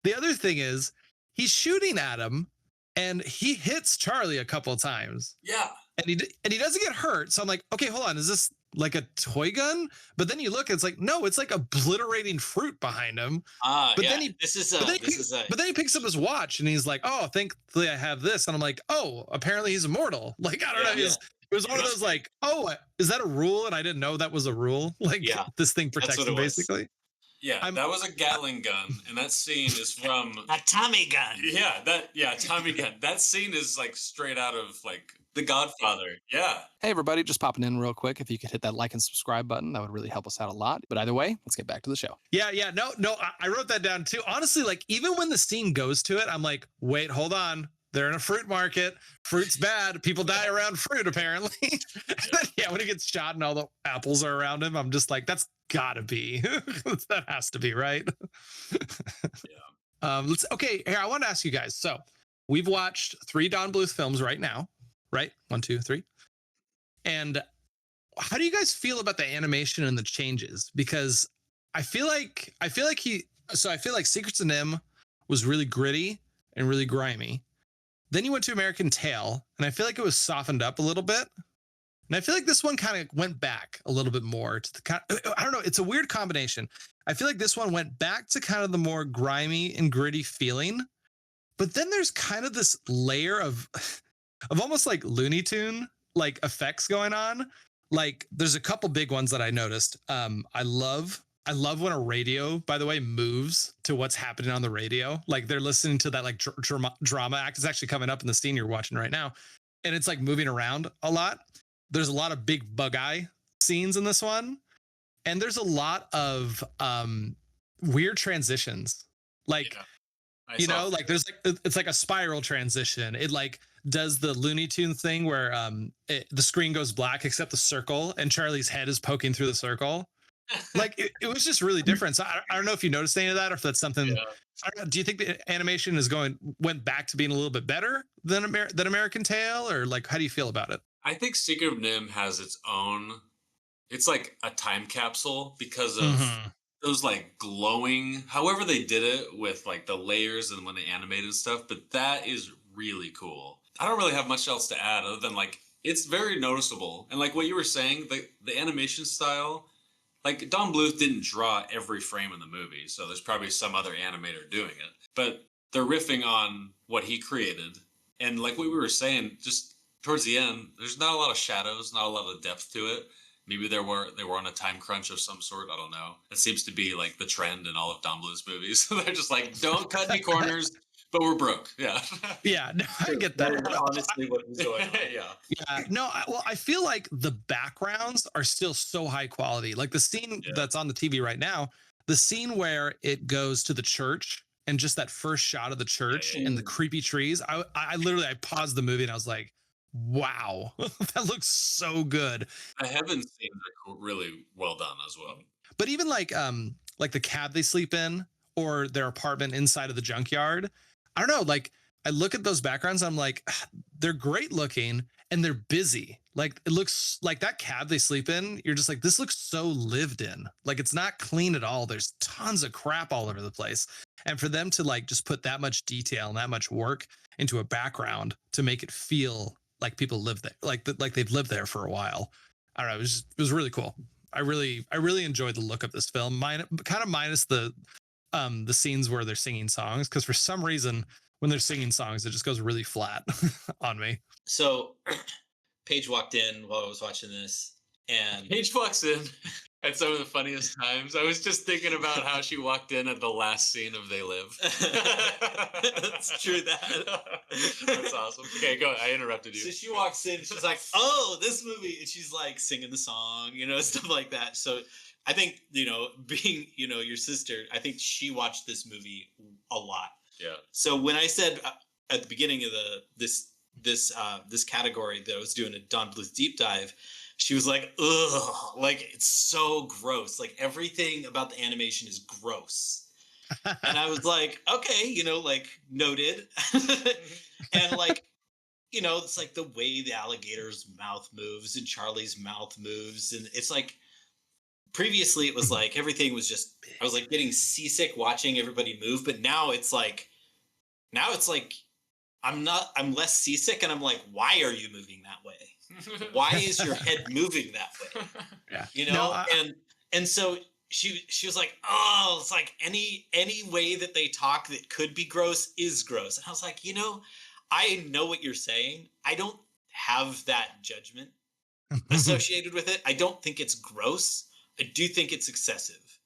The other thing is he's shooting at him, and he hits Charlie a couple of times. Yeah. And he doesn't get hurt. So I'm like, okay, hold on, is this like a toy gun? But then you look, it's like, no, it's like obliterating fruit behind him. But yeah. then he but then he picks up his watch and he's like, oh, thankfully I have this. And I'm like, oh, apparently he's immortal. Like, I don't know. It was one of those like, oh, is that a rule? And I didn't know that was a rule. Like, this thing protects him basically. Yeah, that was a Gatling gun, and that scene is from a Tommy gun. Yeah, Tommy gun. That scene is like straight out of like The Godfather. Yeah. Hey everybody, just popping in real quick. If you could hit that like and subscribe button, that would really help us out a lot. But either way, let's get back to the show. Yeah, no, I wrote that down too. Honestly, like even when the scene goes to it, I'm like, wait, hold on. They're in a fruit market. Fruit's bad. People die around fruit, apparently. Yeah, when he gets shot and all the apples are around him, I'm just like, that's gotta be. That has to be, right? Yeah. Okay, here, I want to ask you guys. So we've watched 3 Don Bluth films right now, right? 1, 2, 3. And how do you guys feel about the animation and the changes? Because I feel like Secrets of Nim was really gritty and really grimy. Then you went to American Tail, and I feel like it was softened up a little bit. And I feel like this one kind of went back a little bit more to the kind of, I don't know, it's a weird combination. I feel like this one went back to kind of the more grimy and gritty feeling. But then there's kind of this layer of almost like Looney Tune like effects going on. Like there's a couple big ones that I noticed. I love when a radio, by the way, moves to what's happening on the radio. Like they're listening to that like drama act. It's actually coming up in the scene you're watching right now. And it's like moving around a lot. There's a lot of big bug eye scenes in this one. And there's a lot of weird transitions. Like, like there's like, it's like a spiral transition. It like does the Looney Tune thing where the screen goes black except the circle and Charlie's head is poking through the circle. Like it was just really different. So I don't know if you noticed any of that or if that's something. I don't know, do you think the animation went back to being a little bit better than American Tail, or like how do you feel about it? I think Secret of Nim has its own. It's like a time capsule because of those like glowing. However they did it with like the layers and when they animated stuff, but that is really cool. I don't really have much else to add other than like it's very noticeable and like what you were saying, the animation style. Like, Don Bluth didn't draw every frame in the movie, so there's probably some other animator doing it. But they're riffing on what he created. And like what we were saying, just towards the end, there's not a lot of shadows, not a lot of depth to it. Maybe they were on a time crunch of some sort. I don't know. It seems to be like the trend in all of Don Bluth's movies. They're just like, don't cut any corners, but we're broke. Yeah. Yeah, no, I get that. That's honestly what was going on. Yeah. No, I feel like the backgrounds are still so high quality. Like the scene that's on the TV right now, the scene where it goes to the church and just that first shot of the church and the creepy trees. I literally paused the movie and I was like, wow, that looks so good. The heaven scenes are really well done as well. But even like the cab they sleep in or their apartment inside of the junkyard, I don't know, like I look at those backgrounds, I'm like, they're great looking and they're busy. Like it looks like that cab they sleep in. You're just like, this looks so lived in. Like it's not clean at all. There's tons of crap all over the place. And for them to like just put that much detail and that much work into a background to make it feel like people live there, like they've lived there for a while. I don't know. It was really cool. I really enjoyed the look of this film. Minus the scenes where they're singing songs, because for some reason when they're singing songs it just goes really flat on me. So Paige walked in while I was watching this, and Paige walks in at some of the funniest times. I was just thinking about how she walked in at the last scene of They Live. That's true. That's awesome. Okay, go. I interrupted you. So she walks in, she's like, "Oh, this movie," and she's like singing the song, stuff like that. So I think, being, your sister, I think she watched this movie a lot. Yeah. So when I said at the beginning of this category that I was doing a Don Bluth deep dive, she was like, "Ugh, like it's so gross. Like everything about the animation is gross." And I was like, "Okay, like noted." And like, it's like the way the alligator's mouth moves and Charlie's mouth moves, and it's like previously it was like everything was just, I was like getting seasick watching everybody move, but now it's like I'm less seasick, and I'm like, why are you moving that way? Why is your head moving that way? Yeah. And so she was like, "Oh, it's like any way that they talk that could be gross is gross." And I was like, I know what you're saying. I don't have that judgment associated with it. I don't think it's gross. I do think it's excessive.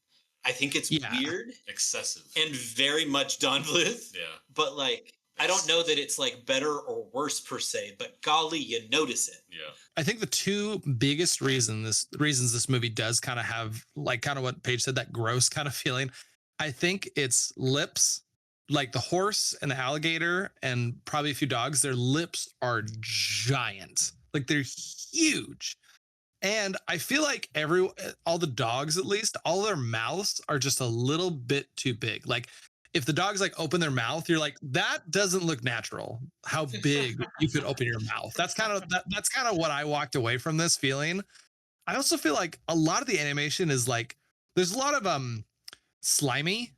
I think it's weird, excessive, and very much Don Bluth. Yeah. But like, I don't know that it's like better or worse per se, but golly, you notice it. Yeah. I think the two biggest reasons this movie does kind of have like kind of what Paige said, that gross kind of feeling. I think its lips, like the horse and the alligator and probably a few dogs, their lips are giant. Like they're huge. And I feel like all the dogs, at least, all their mouths are just a little bit too big. Like if the dogs like open their mouth, you're like, that doesn't look natural. How big you could open your mouth. That's kind of what I walked away from this feeling. I also feel like a lot of the animation is like, there's a lot of slimy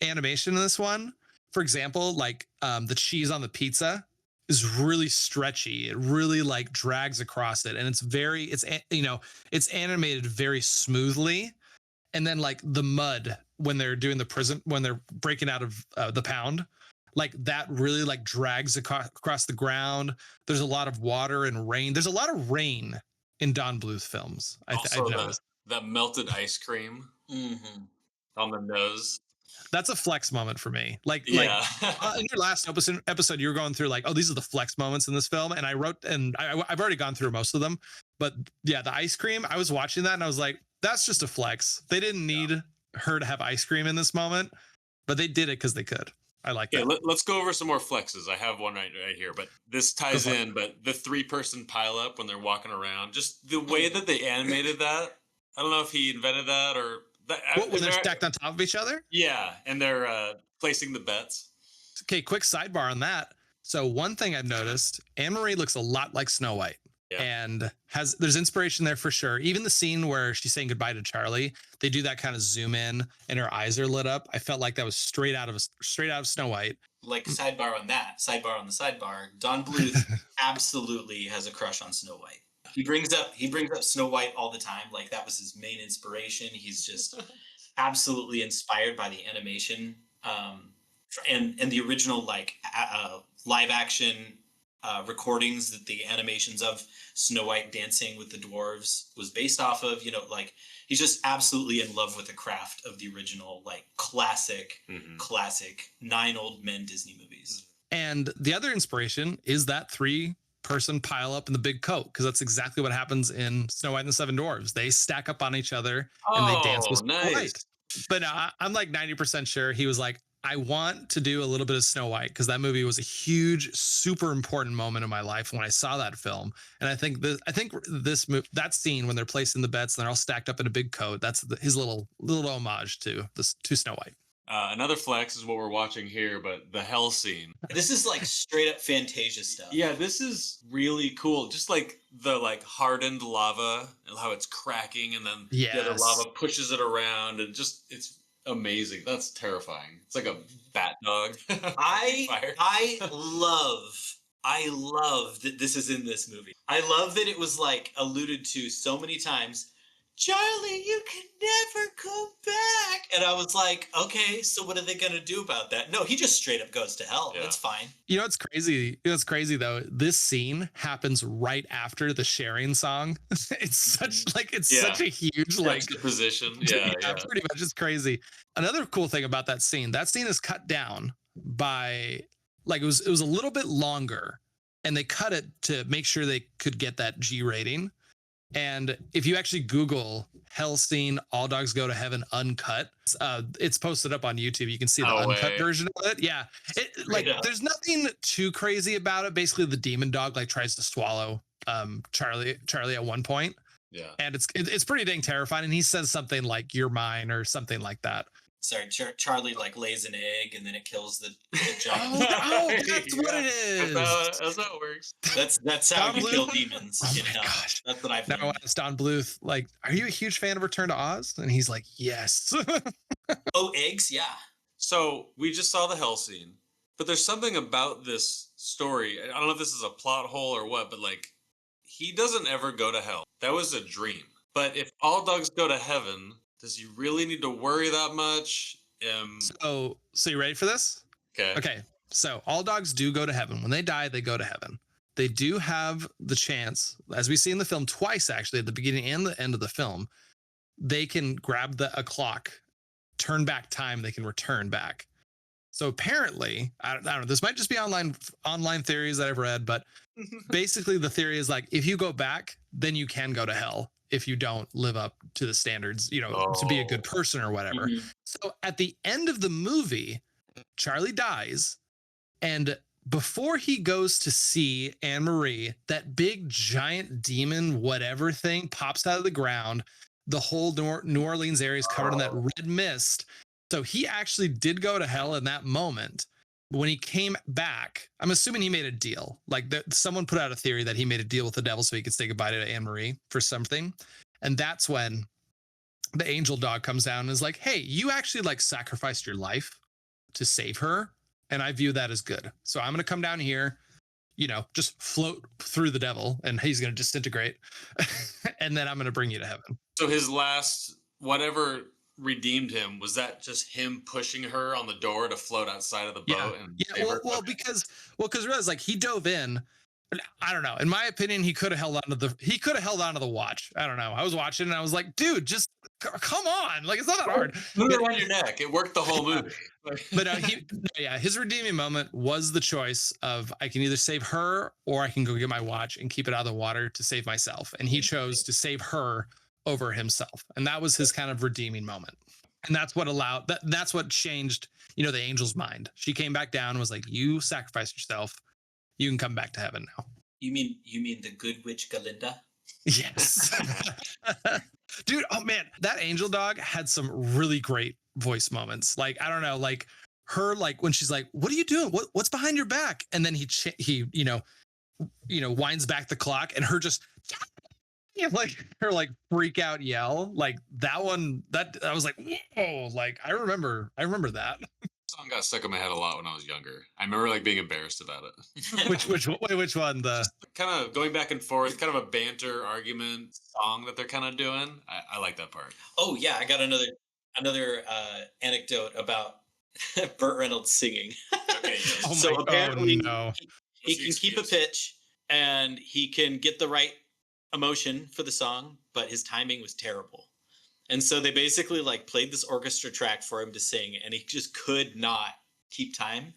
animation in this one. For example, like the cheese on the pizza is really stretchy. It really like drags across it, and it's animated very smoothly. And then like the mud when they're doing when they're breaking out of the pound, like that really like drags across the ground. There's a lot of water and rain. There's a lot of rain in Don Bluth films. I've noticed that melted ice cream on the nose. That's a flex moment for me. Like in your last episode, you were going through like, oh, these are the flex moments in this film. And I wrote, and I've already gone through most of them, but yeah, the ice cream, I was watching that and I was like, that's just a flex. They didn't need her to have ice cream in this moment, but they did it because they could. I like that. Let's go over some more flexes. I have one right here, but this ties in, but the 3-person pile up when they're walking around, just the way that they animated that. I don't know if he invented that or when they're stacked on top of each other? Yeah, and they're placing the bets. Okay, quick sidebar on that. So one thing I've noticed, Anne-Marie looks a lot like Snow White. Yeah. And there's inspiration there for sure. Even the scene where she's saying goodbye to Charlie, they do that kind of zoom in and her eyes are lit up. I felt like that was straight out of Snow White. Like sidebar on that, sidebar on the sidebar, Don Bluth absolutely has a crush on Snow White. He brings up Snow White all the time. Like that was his main inspiration. He's just absolutely inspired by the animation and the original like live action recordings that the animations of Snow White dancing with the dwarves was based off of. Like he's just absolutely in love with the craft of the original like classic 9 old men Disney movies. And the other inspiration is that 3-person pile up in the big coat, because that's exactly what happens in Snow White and the Seven Dwarfs. They stack up on each other and they dance with Snow White. But I'm like 90% sure he was like, I want to do a little bit of Snow White, because that movie was a huge, super important moment in my life when I saw that film. And I think that scene when they're placing the bets and they're all stacked up in a big coat, that's his little homage to Snow White. Another flex is what we're watching here, but the hell scene. This is like straight up Fantasia stuff. Yeah, this is really cool. Just like the like hardened lava and how it's cracking, and then the other lava pushes it around, and just it's amazing. That's terrifying. It's like a bat dog. I love that this is in this movie. I love that it was like alluded to so many times. Charlie, you can never come back. And I was like, okay, so what are they going to do about that? No, he just straight up goes to hell. Yeah. That's fine. You know what's crazy? You know what's crazy though? This scene happens right after the sharing song. It's such like such a huge like position. Yeah, yeah. pretty much. It's crazy. Another cool thing about that scene is cut down by like it was a little bit longer, and they cut it to make sure they could get that G rating. And if you actually Google Hell Scene, All Dogs Go to Heaven uncut, it's posted up on YouTube. You can see the uncut version of it. Yeah. There's nothing too crazy about it. Basically, the demon dog like tries to swallow Charlie at one point. Yeah. And it's pretty dang terrifying. And he says something like, "You're mine," or something like that. Sorry, Charlie like lays an egg and then it kills the giant. Oh, that's what it is. That's how it works. That's how you Bluth? kill demons. Oh in my hell. gosh. That's what I've Now I learned. asked Don Bluth, like, "Are you a huge fan of Return to Oz?" And he's like, "Yes." Oh, eggs? Yeah. So we just saw the Hell Scene, but there's something about this story. I don't know if this is a plot hole or what, but like, he doesn't ever go to hell. That was a dream. But if all dogs go to heaven, does he really need to worry that much? So you ready for this? Okay. Okay. So all dogs do go to heaven. When they die, they go to heaven. They do have the chance, as we see in the film twice, actually, at the beginning and the end of the film, they can grab a clock, turn back time, they can return back. So apparently, I don't know, this might just be online theories that I've read, but basically the theory is like, if you go back, then you can go to hell if you don't live up to the standards, to be a good person or whatever. Mhm. So at the end of the movie, Charlie dies, and before he goes to see Anne Marie, that big giant demon whatever thing pops out of the ground. The whole New Orleans area is covered in that red mist. So he actually did go to hell in that moment. But when he came back, I'm assuming he made a deal. Like someone put out a theory that he made a deal with the devil so he could say goodbye to Anne Marie for something. And that's when the angel dog comes down and is like, "Hey, you actually like sacrificed your life to save her. And I view that as good. So I'm going to come down here, just float through the devil, and he's going to disintegrate. And then I'm going to bring you to heaven." So his last, whatever redeemed him, was that just him pushing her on the door to float outside of the boat? Because realize like he dove in. I don't know. In my opinion, he could have held on to the watch. I don't know. I was watching and I was like, dude, just come on. Like, it's not that hard. Put it around your neck. It worked the whole movie. But his redeeming moment was the choice of, I can either save her or I can go get my watch and keep it out of the water to save myself. And he chose to save her over himself. And that was his kind of redeeming moment. And that's what that's what changed, the angel's mind. She came back down and was like, "You sacrificed yourself. You can come back to heaven now." You mean the good witch Galinda? Yes. Dude, oh man, that angel dog had some really great voice moments. Like, I don't know, like her, like when she's like, "What are you doing? What's behind your back?" And then he winds back the clock, and her just like her like freak out yell, like that one, that I was like, whoa, like I remember that. Song got stuck in my head a lot when I was younger. I remember like being embarrassed about it. Which one? The kind of going back and forth, kind of a banter argument song that they're kind of doing. I like that part. Oh yeah, I got another anecdote about Burt Reynolds singing. Okay, yes. Oh So my apparently no. he can keep a pitch and he can get the right emotion for the song, but his timing was terrible. And so they basically like played this orchestra track for him to sing, and he just could not keep time.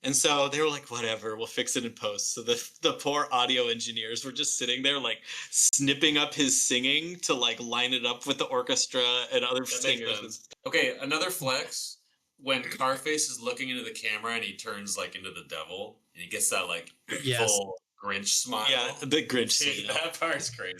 And so they were like, "Whatever, we'll fix it in post." So the poor audio engineers were just sitting there like snipping up his singing to like line it up with the orchestra and other singers. Okay, another flex, when Carface is looking into the camera and he turns like into the devil and he gets that like full Grinch smile. Yeah, the Grinch scene. That part's crazy.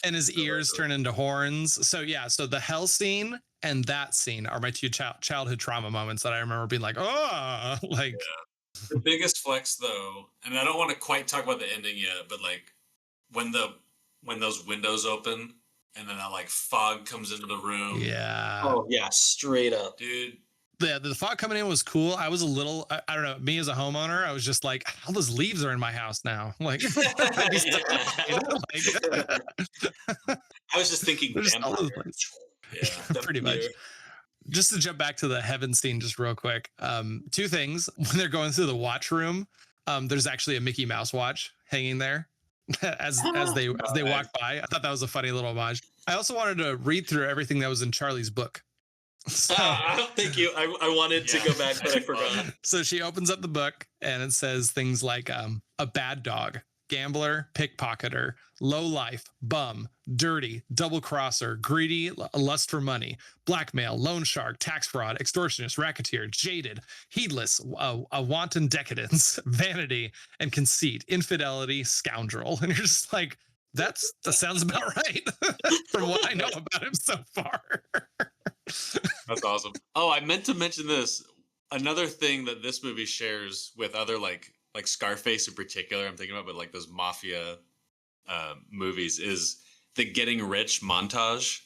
And his ears turn into horns. So so the hell scene and that scene are my two childhood trauma moments that I remember being like, oh, like. Yeah. The biggest flex though, and I don't want to quite talk about the ending yet, but like when those windows open and then that like fog comes into the room. Yeah. Oh yeah, straight up, dude. The fog coming in was cool. I was a little, I don't know, me as a homeowner, I was just like, all those leaves are in my house now. Like, I I was just thinking They're just all over the vampire. place. Yeah. Pretty much. Just to jump back to the heaven scene just real quick. Two things. When they're going through the watch room, there's actually a Mickey Mouse watch hanging there as they walk by. I thought that was a funny little homage. I also wanted to read through everything that was in Charlie's book. So, Thank you. I wanted to go back, but I forgot. so she opens up the book and it says things like a bad dog, gambler, pickpocketer, low life, bum, dirty, double crosser, greedy, lust for money, blackmail, loan shark, tax fraud, extortionist, racketeer, jaded, heedless, a wanton decadence, vanity, and conceit, infidelity, scoundrel. And you're just like, that sounds about right from what I know about him so far. That's awesome. Oh, I meant to mention this. Another thing that this movie shares with other like Scarface in particular, I'm thinking about, but like those mafia movies, is the getting rich montage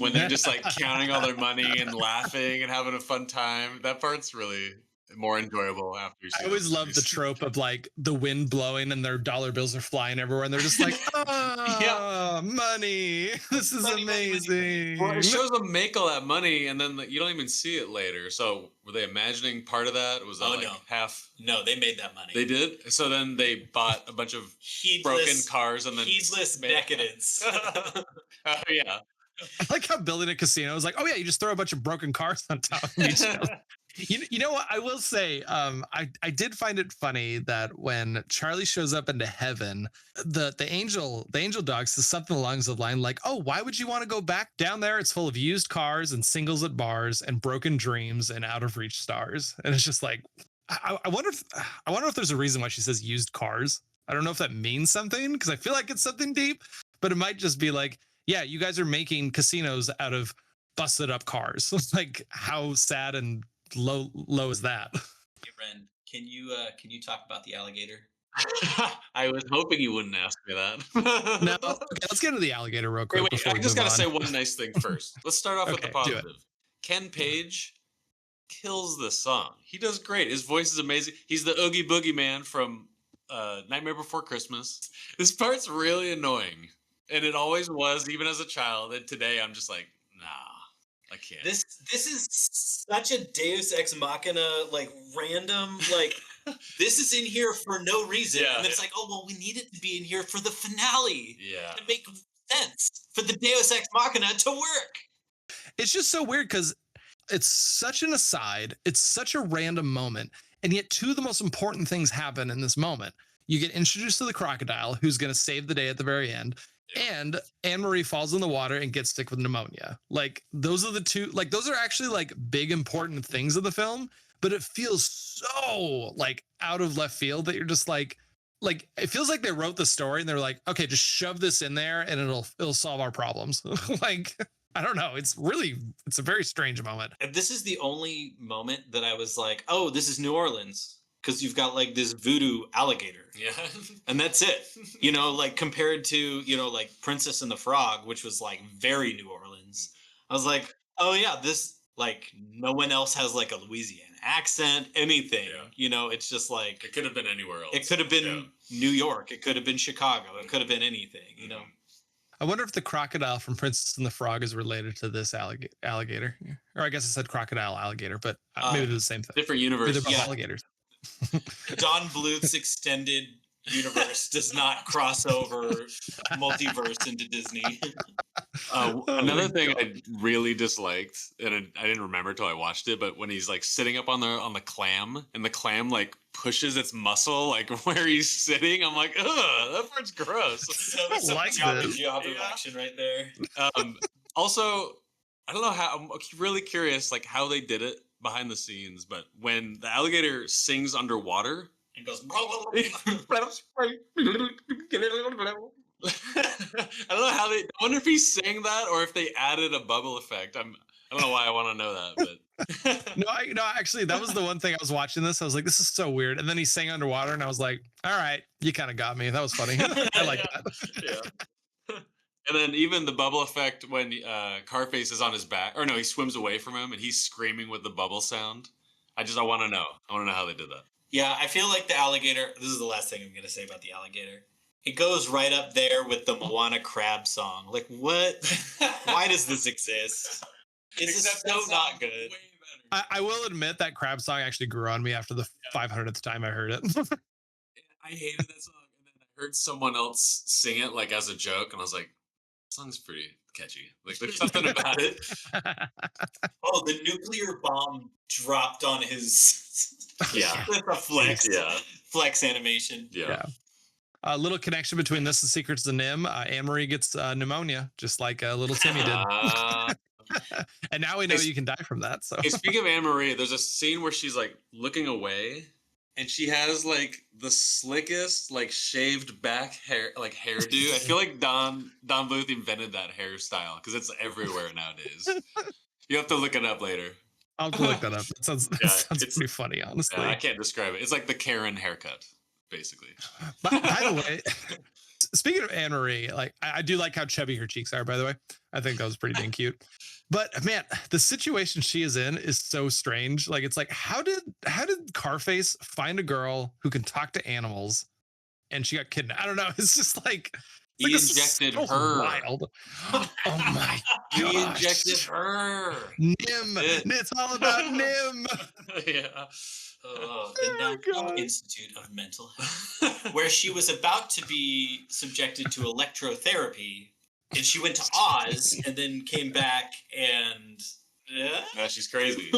when they're just like counting all their money and laughing and having a fun time. That part's really more enjoyable after you see I always those love the movies. trope of like the wind blowing and their dollar bills are flying everywhere and they're just like, oh, money. This is amazing. Well, it shows them make all that money and then you don't even see it later. So were they imagining part of that? Was that half? No, they made that money. They did? So then they bought a bunch of broken cars and then heedless decadence. Oh, yeah. I like how building a casino is like, oh yeah, you just throw a bunch of broken cars on top of each other. You know what I will say? I did find it funny that when Charlie shows up into heaven, the angel dog says something along the line like, "Oh, why would you want to go back down there? It's full of used cars and singles at bars and broken dreams and out of reach stars." And it's just like, I wonder if there's a reason why she says used cars. I don't know if that means something because I feel like it's something deep, but it might just be like, yeah, you guys are making casinos out of busted up cars. Like, how sad and low is that? Hey, Renn, can you talk about the alligator? I was hoping you wouldn't ask me that. No, okay, let's get into the alligator real quick. Wait, I just gotta say one nice thing first. Let's start off with the Okay, do it. positive. Ken Page kills the song. He does great. His voice is amazing. He's the Oogie Boogie Man from Nightmare Before Christmas. This part's really annoying, and it always was, even as a child. And today, I'm just like, nah. I can't. This is such a Deus Ex Machina, like random, like this is in here for no reason, and it's like, oh well, we need it to be in here for the finale, to make sense for the Deus Ex Machina to work. It's just so weird because it's such an aside, it's such a random moment, and yet two of the most important things happen in this moment. You get introduced to the crocodile, who's going to save the day at the very end. And Anne-Marie falls in the water and gets sick with pneumonia. Like, those are the two, like, those are actually like big important things of the film, but it feels so like out of left field that you're just like it feels like they wrote the story and they're like, okay, just shove this in there and it'll solve our problems. Like, I don't know. It's a very strange moment. And this is the only moment that I was like, oh, this is New Orleans. Because you've got like this voodoo alligator. Yeah. And that's it. You know, like compared to, you know, like Princess and the Frog, which was like very New Orleans. I was like, oh yeah, this, like, no one else has like a Louisiana accent, anything. Yeah. You know, it's just like. It could have been anywhere else. It could have been New York. It could have been Chicago. It could have been anything, you know. I wonder if the crocodile from Princess and the Frog is related to this alligator. Or I guess I said crocodile alligator, but maybe they're the same thing. Different universe. Maybe they're both alligators. Don Bluth's extended universe does not cross over multiverse into Disney. Another thing I really disliked, and I didn't remember till I watched it, but when he's like sitting up on the clam, and the clam like pushes its muscle like where he's sitting, I'm like, ugh, that part's gross. So like job this. action right there. Also, I don't know how. I'm really curious, like how they did it behind the scenes, but when the alligator sings underwater and goes. I don't know how I wonder if he sang that or if they added a bubble effect. I don't know why I want to know that, but No, actually, that was the one thing I was watching this. I was like, this is so weird. And then he sang underwater and I was like, all right, you kind of got me. That was funny. I like that. Yeah. And then even the bubble effect when Carface is on his back, or no, he swims away from him and he's screaming with the bubble sound. I want to know. I want to know how they did that. Yeah, I feel like the alligator. This is the last thing I'm going to say about the alligator. It goes right up there with the Moana crab song. Like, what? Why does this exist? It's just so not good. I will admit that crab song actually grew on me after the 500th time I heard it. I hated that song, and then I heard someone else sing it like as a joke, and I was like, "That song's pretty catchy. Like, there's something about it." Oh, the nuclear bomb dropped on his. Yeah. That's a flex. Yeah. Flex animation. Yeah. A little connection between this and Secrets of Nim. Anne-Marie gets pneumonia, just like little Timmy did. And now we know you can die from that. So, Hey, speaking of Anne-Marie, there's a scene where she's like looking away, and she has like the slickest, like shaved back hair, like hairdo. I feel like Don Bluth invented that hairstyle because it's everywhere nowadays. You have to look it up later. I'll have to look that up. That sounds pretty funny, honestly. I can't describe it. It's like the Karen haircut, basically. By the way, speaking of Anne-Marie, like I do like how chubby her cheeks are, by the way. I think that was pretty dang cute. But man, the situation she is in is so strange. Like, it's like, how did Carface find a girl who can talk to animals and she got kidnapped? I don't know. It's just like, He injected her. Wild. Oh my He gosh. injected her. Nim. It's all about Nim. Yeah. The National Institute of Mental Health, where she was about to be subjected to electrotherapy, and she went to Oz and then came back and Yeah, she's crazy.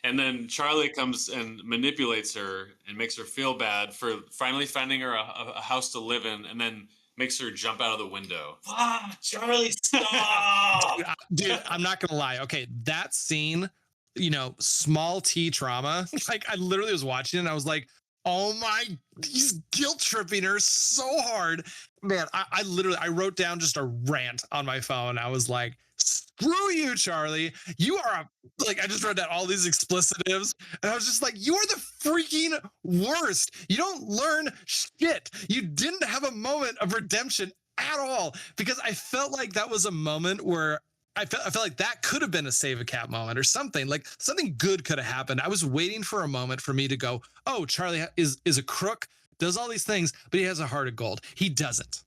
And then Charlie comes and manipulates her and makes her feel bad for finally finding her a house to live in, and then makes her jump out of the window. Ah, Charlie, stop! Dude, I'm not gonna lie. Okay, that scene, you know, small T trauma. Like, I literally was watching it and I was like, oh my, he's guilt tripping her so hard. Man, I literally, I wrote down just a rant on my phone. I was like, screw you, Charlie. You are like, I just wrote down all these explicitives and I was just like, you are the freaking worst. You don't learn shit. You didn't have a moment of redemption at all, because I felt like that was a moment where I felt like that could have been a save a cat moment or something. Like, something good could have happened. I was waiting for a moment for me to go, oh, Charlie is a crook, does all these things, but he has a heart of gold. He doesn't.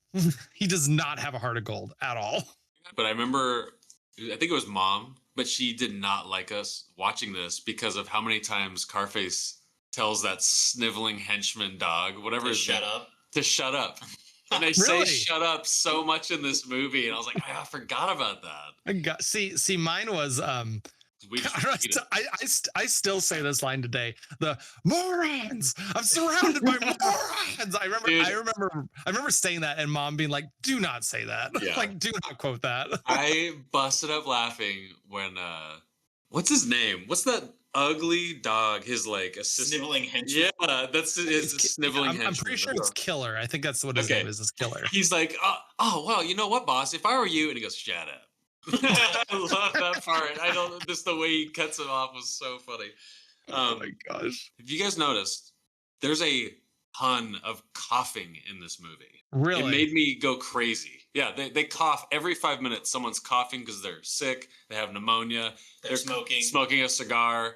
He does not have a heart of gold at all. But I remember, I think it was Mom, but she did not like us watching this because of how many times Carface tells that sniveling henchman dog, whatever To his shut name, up. to shut up. And they Really? say shut up so much in this movie, and I was like, I forgot about that. See, mine was We just repeat it. I still say this line today. The morons. I'm surrounded by morons. I remember saying that, and Mom being like, "Do not say that. Yeah. Like, do not quote that." I busted up laughing when what's his name? What's that ugly dog? His like assistant. Sniveling henchman. Yeah, that's his sniveling henchman. I'm pretty sure it's Killer. I think that's what his Okay. name is Killer. He's like, oh well, you know what, boss? If I were you, and he goes, shut up. I love that part. I don't. Just the way he cuts him off was so funny. Oh my gosh! If you guys noticed, there's a ton of coughing in this movie. Really? It made me go crazy. Yeah, they cough every 5 minutes. Someone's coughing because they're sick. They have pneumonia. They're smoking. Smoking a cigar.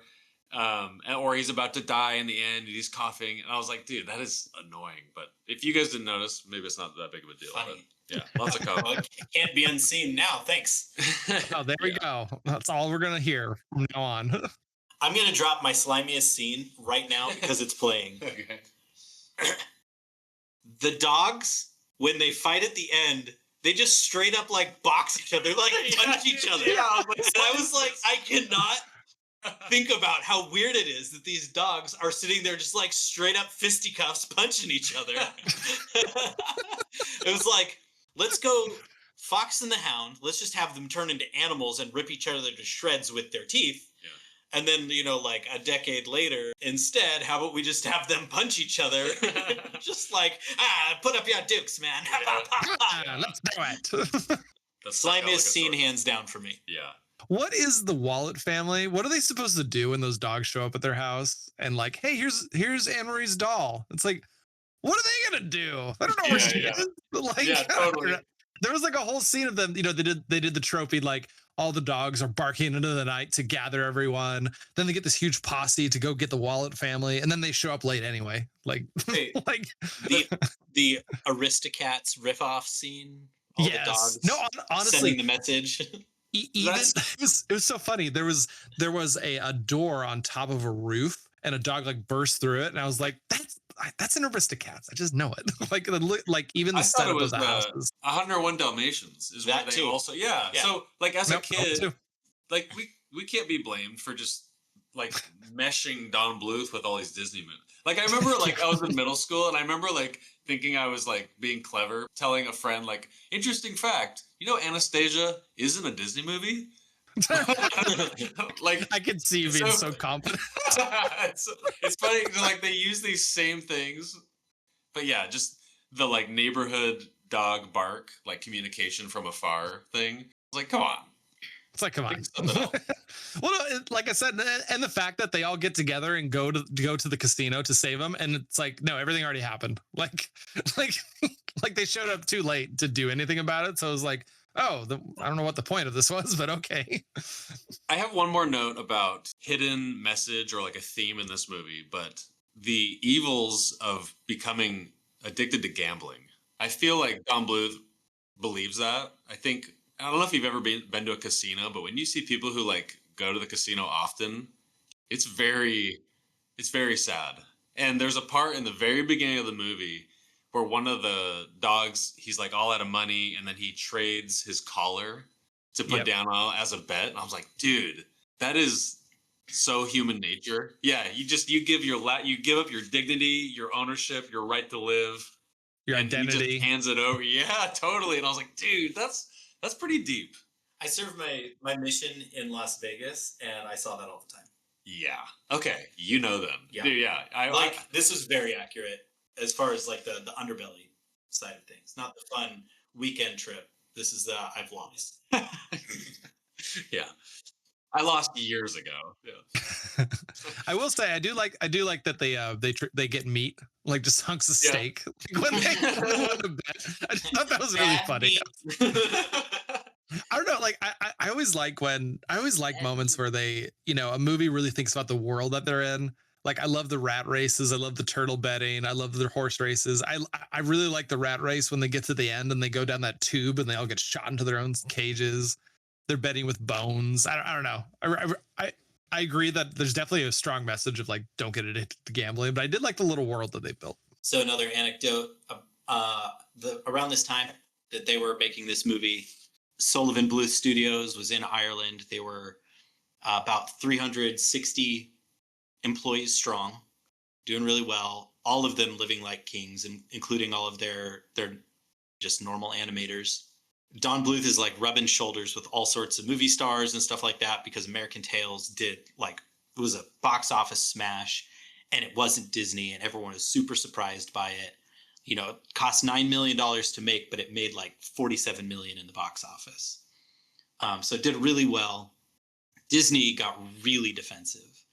Or he's about to die in the end and he's coughing. And I was like, dude, that is annoying. But if you guys didn't notice, maybe it's not that big of a deal. Funny. But yeah, lots of coughing. Well, it can't be unseen now. Thanks. Oh, there we go. That's all we're gonna hear from now on. I'm gonna drop my slimiest scene right now because it's playing. Okay. The dogs, when they fight at the end, they just straight up like box each other, like punch each other. Yeah, And I was like, I cannot think about how weird it is that these dogs are sitting there just like straight up fisticuffs punching each other. It was like, let's go Fox and the Hound. Let's just have them turn into animals and rip each other to shreds with their teeth. Yeah. And then, you know, like a decade later, instead, how about we just have them punch each other? Just like, put up your dukes, man. Let's do it. The Slimiest scene, hands down for me. Yeah. What is the Wallet family? What are they supposed to do when those dogs show up at their house and like, hey, here's Anne-Marie's doll? It's like, what are they gonna do? I don't know where she is. But like, Yeah, totally. There was like a whole scene of them. They did the trophy like all the dogs are barking into the night to gather everyone. Then they get this huge posse to go get the Wallet family, and then they show up late anyway. Like, Hey, like the Aristocats riff off scene. All the dogs. No, honestly, sending the message. Even it was so funny. There was a door on top of a roof, and a dog like burst through it, and I was like, that's an Aristocats. I just know it. like even the setup of the houses. 101 Dalmatians is that where they too. Also yeah. So like as a kid, like we can't be blamed for just like meshing Don Bluth with all these Disney movies. Like I remember like I was in middle school and I remember like thinking I was like being clever, telling a friend like, interesting fact, Anastasia isn't a Disney movie? Like I could see you being so confident. it's funny, like they use these same things, but yeah, just the like neighborhood dog bark, like communication from afar thing. It's like, come on. It's like, come on. Well, no, like I said, and the fact that they all get together and go to the casino to save them, and it's like, no, everything already happened. Like they showed up too late to do anything about it. So it was like, oh, I don't know what the point of this was, but okay. I have one more note about hidden message or like a theme in this movie, but the evils of becoming addicted to gambling. I feel like Don Bluth believes that. I don't know if you've ever been to a casino, but when you see people who like go to the casino often, it's very sad. And there's a part in the very beginning of the movie where one of the dogs, he's like all out of money, and then he trades his collar to put down as a bet. And I was like, dude, that is so human nature. Yeah, you give up your dignity, your ownership, your right to live, your identity. He just hands it over. Yeah, totally. And I was like, dude, that's pretty deep. I served my mission in Las Vegas, and I saw that all the time. Yeah. Okay. You know them. Yeah. Dude, yeah. This was very accurate as far as like the underbelly side of things, not the fun weekend trip. This is I've lost. Yeah. I lost years ago. Yeah. I will say I do like that they get meat, like just hunks of steak. Like when they go to bed. I just thought that was really funny. I don't know, like I always like moments where they, a movie really thinks about the world that they're in. Like I love the rat races, I love the turtle betting, I love the horse races. I really like the rat race when they get to the end and they go down that tube and they all get shot into their own cages. They're betting with bones. I don't know. I agree that there's definitely a strong message of like, don't get into gambling, but I did like the little world that they built. So another anecdote, around this time that they were making this movie, Sullivan Bluth Studios was in Ireland. They were about 360 employees strong, doing really well. All of them living like kings, including all of their just normal animators. Don Bluth is like rubbing shoulders with all sorts of movie stars and stuff like that because American Tales it was a box office smash, and it wasn't Disney, and everyone was super surprised by it. It cost $9 million to make, but it made like $47 million in the box office. So it did really well. Disney got really defensive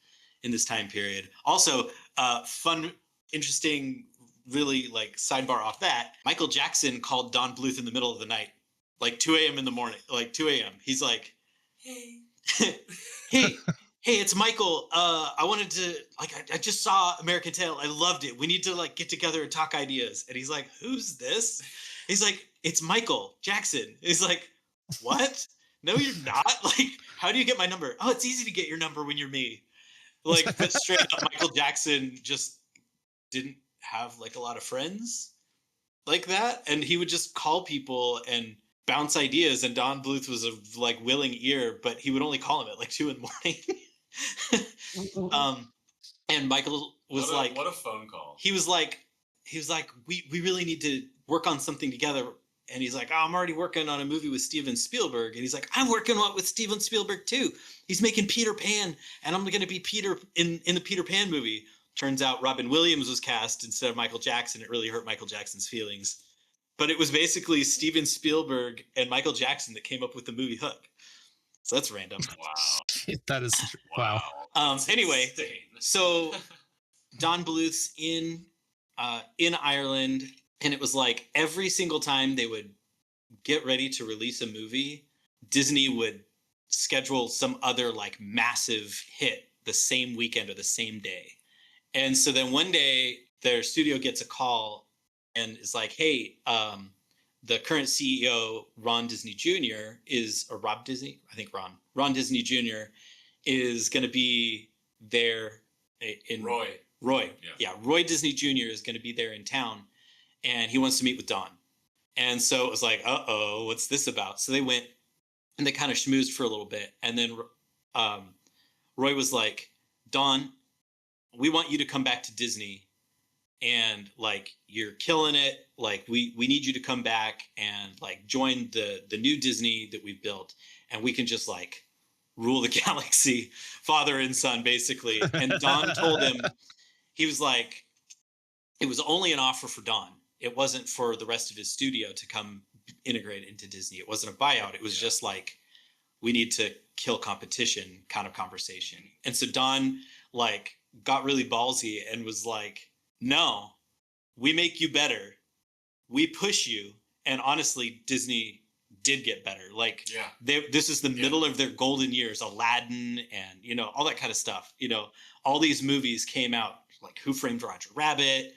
in this time period. Also, fun, interesting, really like sidebar off that, Michael Jackson called Don Bluth in the middle of the night, like 2 a.m. in the morning, like 2 a.m. He's like, hey, it's Michael. I wanted to, I just saw American Tail. I loved it. We need to like get together and talk ideas. And he's like, who's this? He's like, it's Michael Jackson. He's like, what? No, you're not. Like, how do you get my number? Oh, it's easy to get your number when you're me. Like, but straight up, Michael Jackson just didn't have like a lot of friends like that. And he would just call people and bounce ideas. And Don Bluth was a like willing ear, but he would only call him at like 2 a.m. And Michael was what a phone call. He was like, we really need to work on something together. And he's like, oh, I'm already working on a movie with Steven Spielberg. And he's like, I'm working with Steven Spielberg too. He's making Peter Pan, and I'm going to be Peter in the Peter Pan movie. Turns out Robin Williams was cast instead of Michael Jackson. It really hurt Michael Jackson's feelings. But it was basically Steven Spielberg and Michael Jackson that came up with the movie Hook. So that's random. Wow. That is wow. Anyway, so Don Bluth's in Ireland, and it was like every single time they would get ready to release a movie, Disney would schedule some other like massive hit the same weekend or the same day. And so then one day their studio gets a call and is like, hey, the current CEO, Ron Disney Jr. or Rob Disney, I think Ron Disney Jr. is going to be there in Roy. Yeah. Roy Disney Jr. is going to be there in town and he wants to meet with Don. And so it was like, uh-oh, what's this about? So they went and they kind of schmoozed for a little bit. And then Roy was like, Don, we want you to come back to Disney and like you're killing it. Like we need you to come back and like join the new Disney that we've built, and we can just like rule the galaxy, father and son, basically. And Don told him, he was like, it was only an offer for Don. It wasn't for the rest of his studio to come integrate into Disney. It wasn't a buyout. It was just like, we need to kill competition kind of conversation. And so Don like got really ballsy and was like, no, we make you better. We push you. And honestly, Disney did get better. Like this is the middle of their golden years, Aladdin and, you know, all that kind of stuff. You know, all these movies came out like Who Framed Roger Rabbit,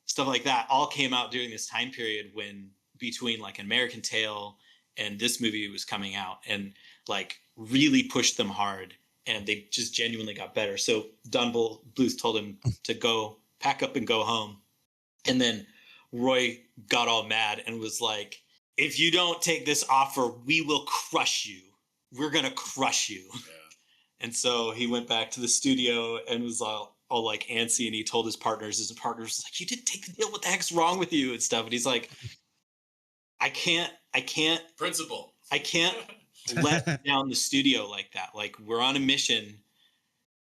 stuff like that, all came out during this time period when between like An American Tail and this movie was coming out, and like really pushed them hard, and they just genuinely got better. So Don Bluth told him to go pack up and go home. And then Roy got all mad and was like, if you don't take this offer, we will crush you. We're going to crush you. Yeah. And so he went back to the studio and was all like antsy, and he told his partners was like, you didn't take the deal. What the heck's wrong with you and stuff? And he's like, I can't principle. I can't let down the studio like that. Like, we're on a mission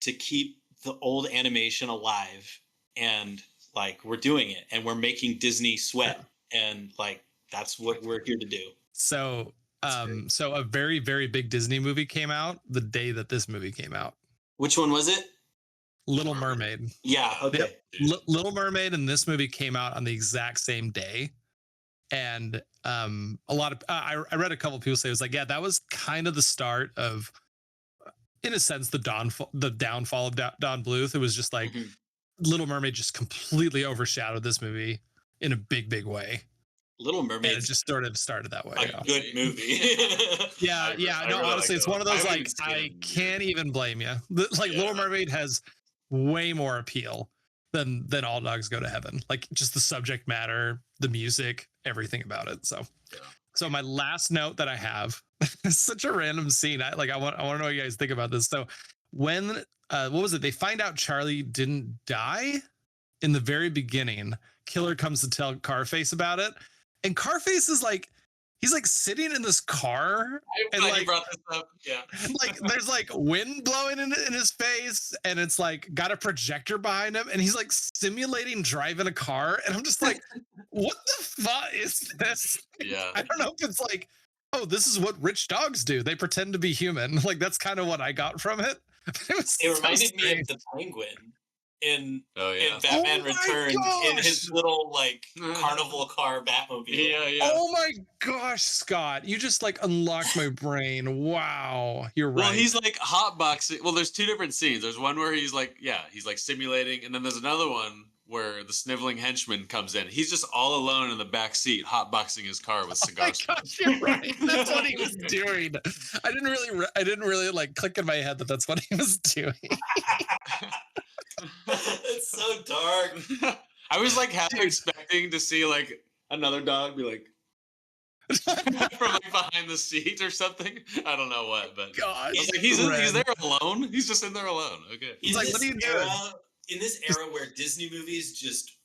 to keep the old animation alive, and like we're doing it, and we're making Disney sweat, and like that's what we're here to do. So so a very, very big Disney movie came out the day that this movie came out. Which one was it? Little Mermaid. Yeah. Okay. Little Mermaid and this movie came out on the exact same day. And a lot of I read a couple of people say it was like, yeah, that was kind of the start of, in a sense, the downfall of Don Bluth. It was just like Little Mermaid just completely overshadowed this movie in a big way. Little Mermaid. It just sort of started that way. A good movie. Yeah. No, really honestly, it's one of those like I can't even blame you. Like Little Mermaid has way more appeal than All Dogs Go to Heaven. Like just the subject matter, the music, everything about it. So my last note that I have is such a random scene. I want to know what you guys think about this. So when what was it? They find out Charlie didn't die in the very beginning. Killer comes to tell Carface about it, and Carface is like, he's like sitting in this car, and like, you brought this up. Yeah, like there's like wind blowing in his face, and it's like got a projector behind him, and he's like simulating driving a car, and I'm just like, what the fuck is this? Yeah, I don't know if it's like, oh, this is what rich dogs do. They pretend to be human. Like that's kind of what I got from it. It reminded me of the Penguin in Batman Returns, in his little like carnival car Batmobile. Yeah. Oh my gosh, Scott, you just like unlocked my brain. Wow, you're right. Well, he's like hotboxing. Well, there's two different scenes. There's one where he's like simulating, and then there's another one where the sniveling henchman comes in. He's just all alone in the back seat, hotboxing his car with cigar smoke. Gosh, you're right. That's what he was doing. I didn't really like click in my head that that's what he was doing. It's so dark. I was like half expecting to see like another dog be like from like behind the seat or something. I don't know what, but God, I was like, he's there alone. He's just in there alone. Okay. He's like, what are you doing? In this era where Disney movies just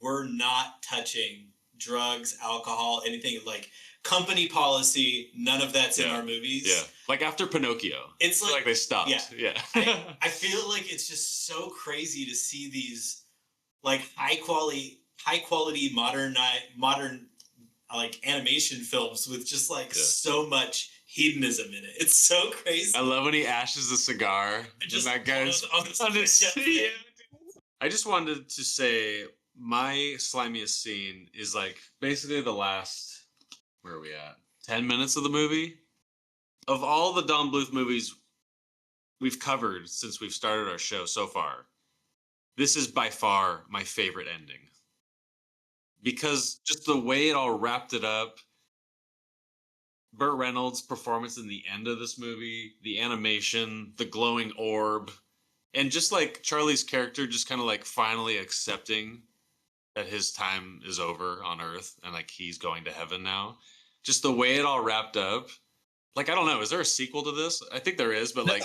were not touching drugs, alcohol, anything, like company policy, none of that's in our movies. Yeah. Like after Pinocchio. It's like they stopped. Yeah. I feel like it's just so crazy to see these like high quality modern like animation films with just like so much hedonism in it. It's so crazy. I love when he ashes a cigar. Just that guy's on his seat. I just wanted to say my slimiest scene is like basically the last where are we at? 10 minutes of the movie. Of all the Don Bluth movies we've covered since we've started our show so far, this is by far my favorite ending. Because just the way it all wrapped it up, Burt Reynolds' performance in the end of this movie, the animation, the glowing orb, and just like Charlie's character just kind of like finally accepting that his time is over on Earth and like he's going to heaven now. Just the way it all wrapped up. Like, I don't know, is there a sequel to this? I think there is, but like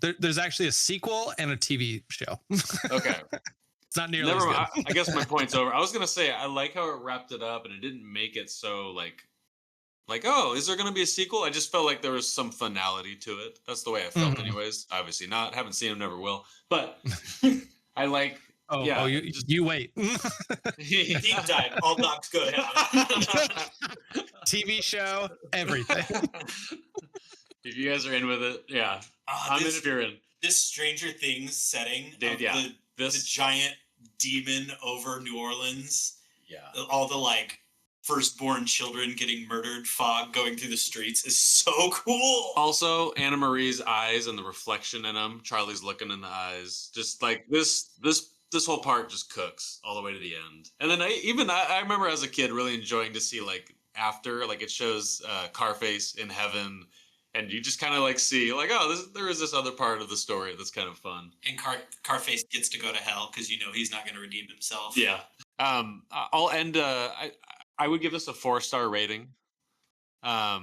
there's actually a sequel and a TV show. Okay. It's not nearly Never as mind. good. I guess my point's over. I was gonna say I like how it wrapped it up and it didn't make it so like oh, is there gonna be a sequel? I just felt like there was some finality to it. That's the way I felt anyways. Obviously not. Haven't seen him, never will. But I like You wait. Deep dive. All docs go to heaven. TV show, everything. If you guys are in with it, yeah. I'm in if you're in. This Stranger Things setting Dude, of yeah. the giant demon over New Orleans. Yeah. All the like firstborn children getting murdered, fog going through the streets is so cool. Also, Anna Marie's eyes and the reflection in them. Charlie's looking in the eyes. Just like this whole part just cooks all the way to the end. And then I remember as a kid really enjoying to see like after, like it shows Carface in heaven, and you just kind of like see like, oh, there is this other part of the story that's kind of fun. And Carface gets to go to hell because you know he's not going to redeem himself. Yeah. I'll end. I would give this a 4-star rating. I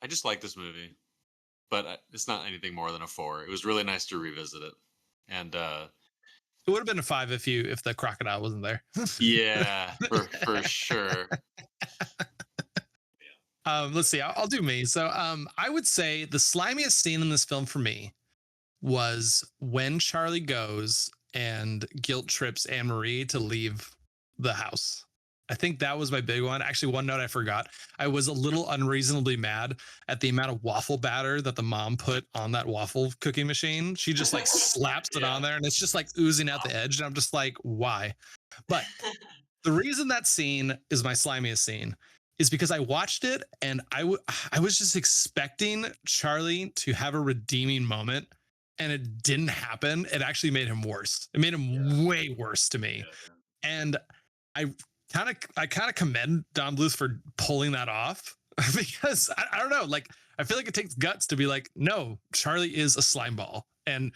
just like this movie, but it's not anything more than a 4. It was really nice to revisit it, and It would have been a 5 if the crocodile wasn't there. yeah, for sure. Let's see. I'll do me. So I would say the slimiest scene in this film for me was when Charlie goes and guilt trips Anne Marie to leave the house. I think that was my big one. Actually, one note I forgot. I was a little unreasonably mad at the amount of waffle batter that the mom put on that waffle cooking machine. She just like slaps it on there and it's just like oozing out the edge. And I'm just like, why? But the reason that scene is my slimiest scene is because I watched it and I was just expecting Charlie to have a redeeming moment and it didn't happen. It actually made him worse. It made him way worse to me. And I kind of commend Don Bluth for pulling that off because I don't know, like I feel like it takes guts to be like, no, Charlie is a slime ball and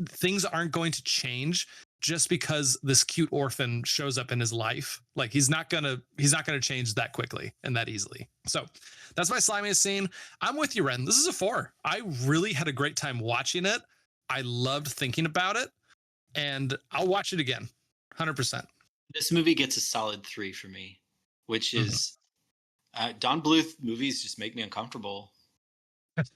things aren't going to change just because this cute orphan shows up in his life. Like he's not gonna change that quickly and that easily. So that's my slimiest scene. I'm with you, Renn. This is a 4. I really had a great time watching it. I loved thinking about it and I'll watch it again. 100%. This movie gets a solid 3 for me, which is Don Bluth movies just make me uncomfortable.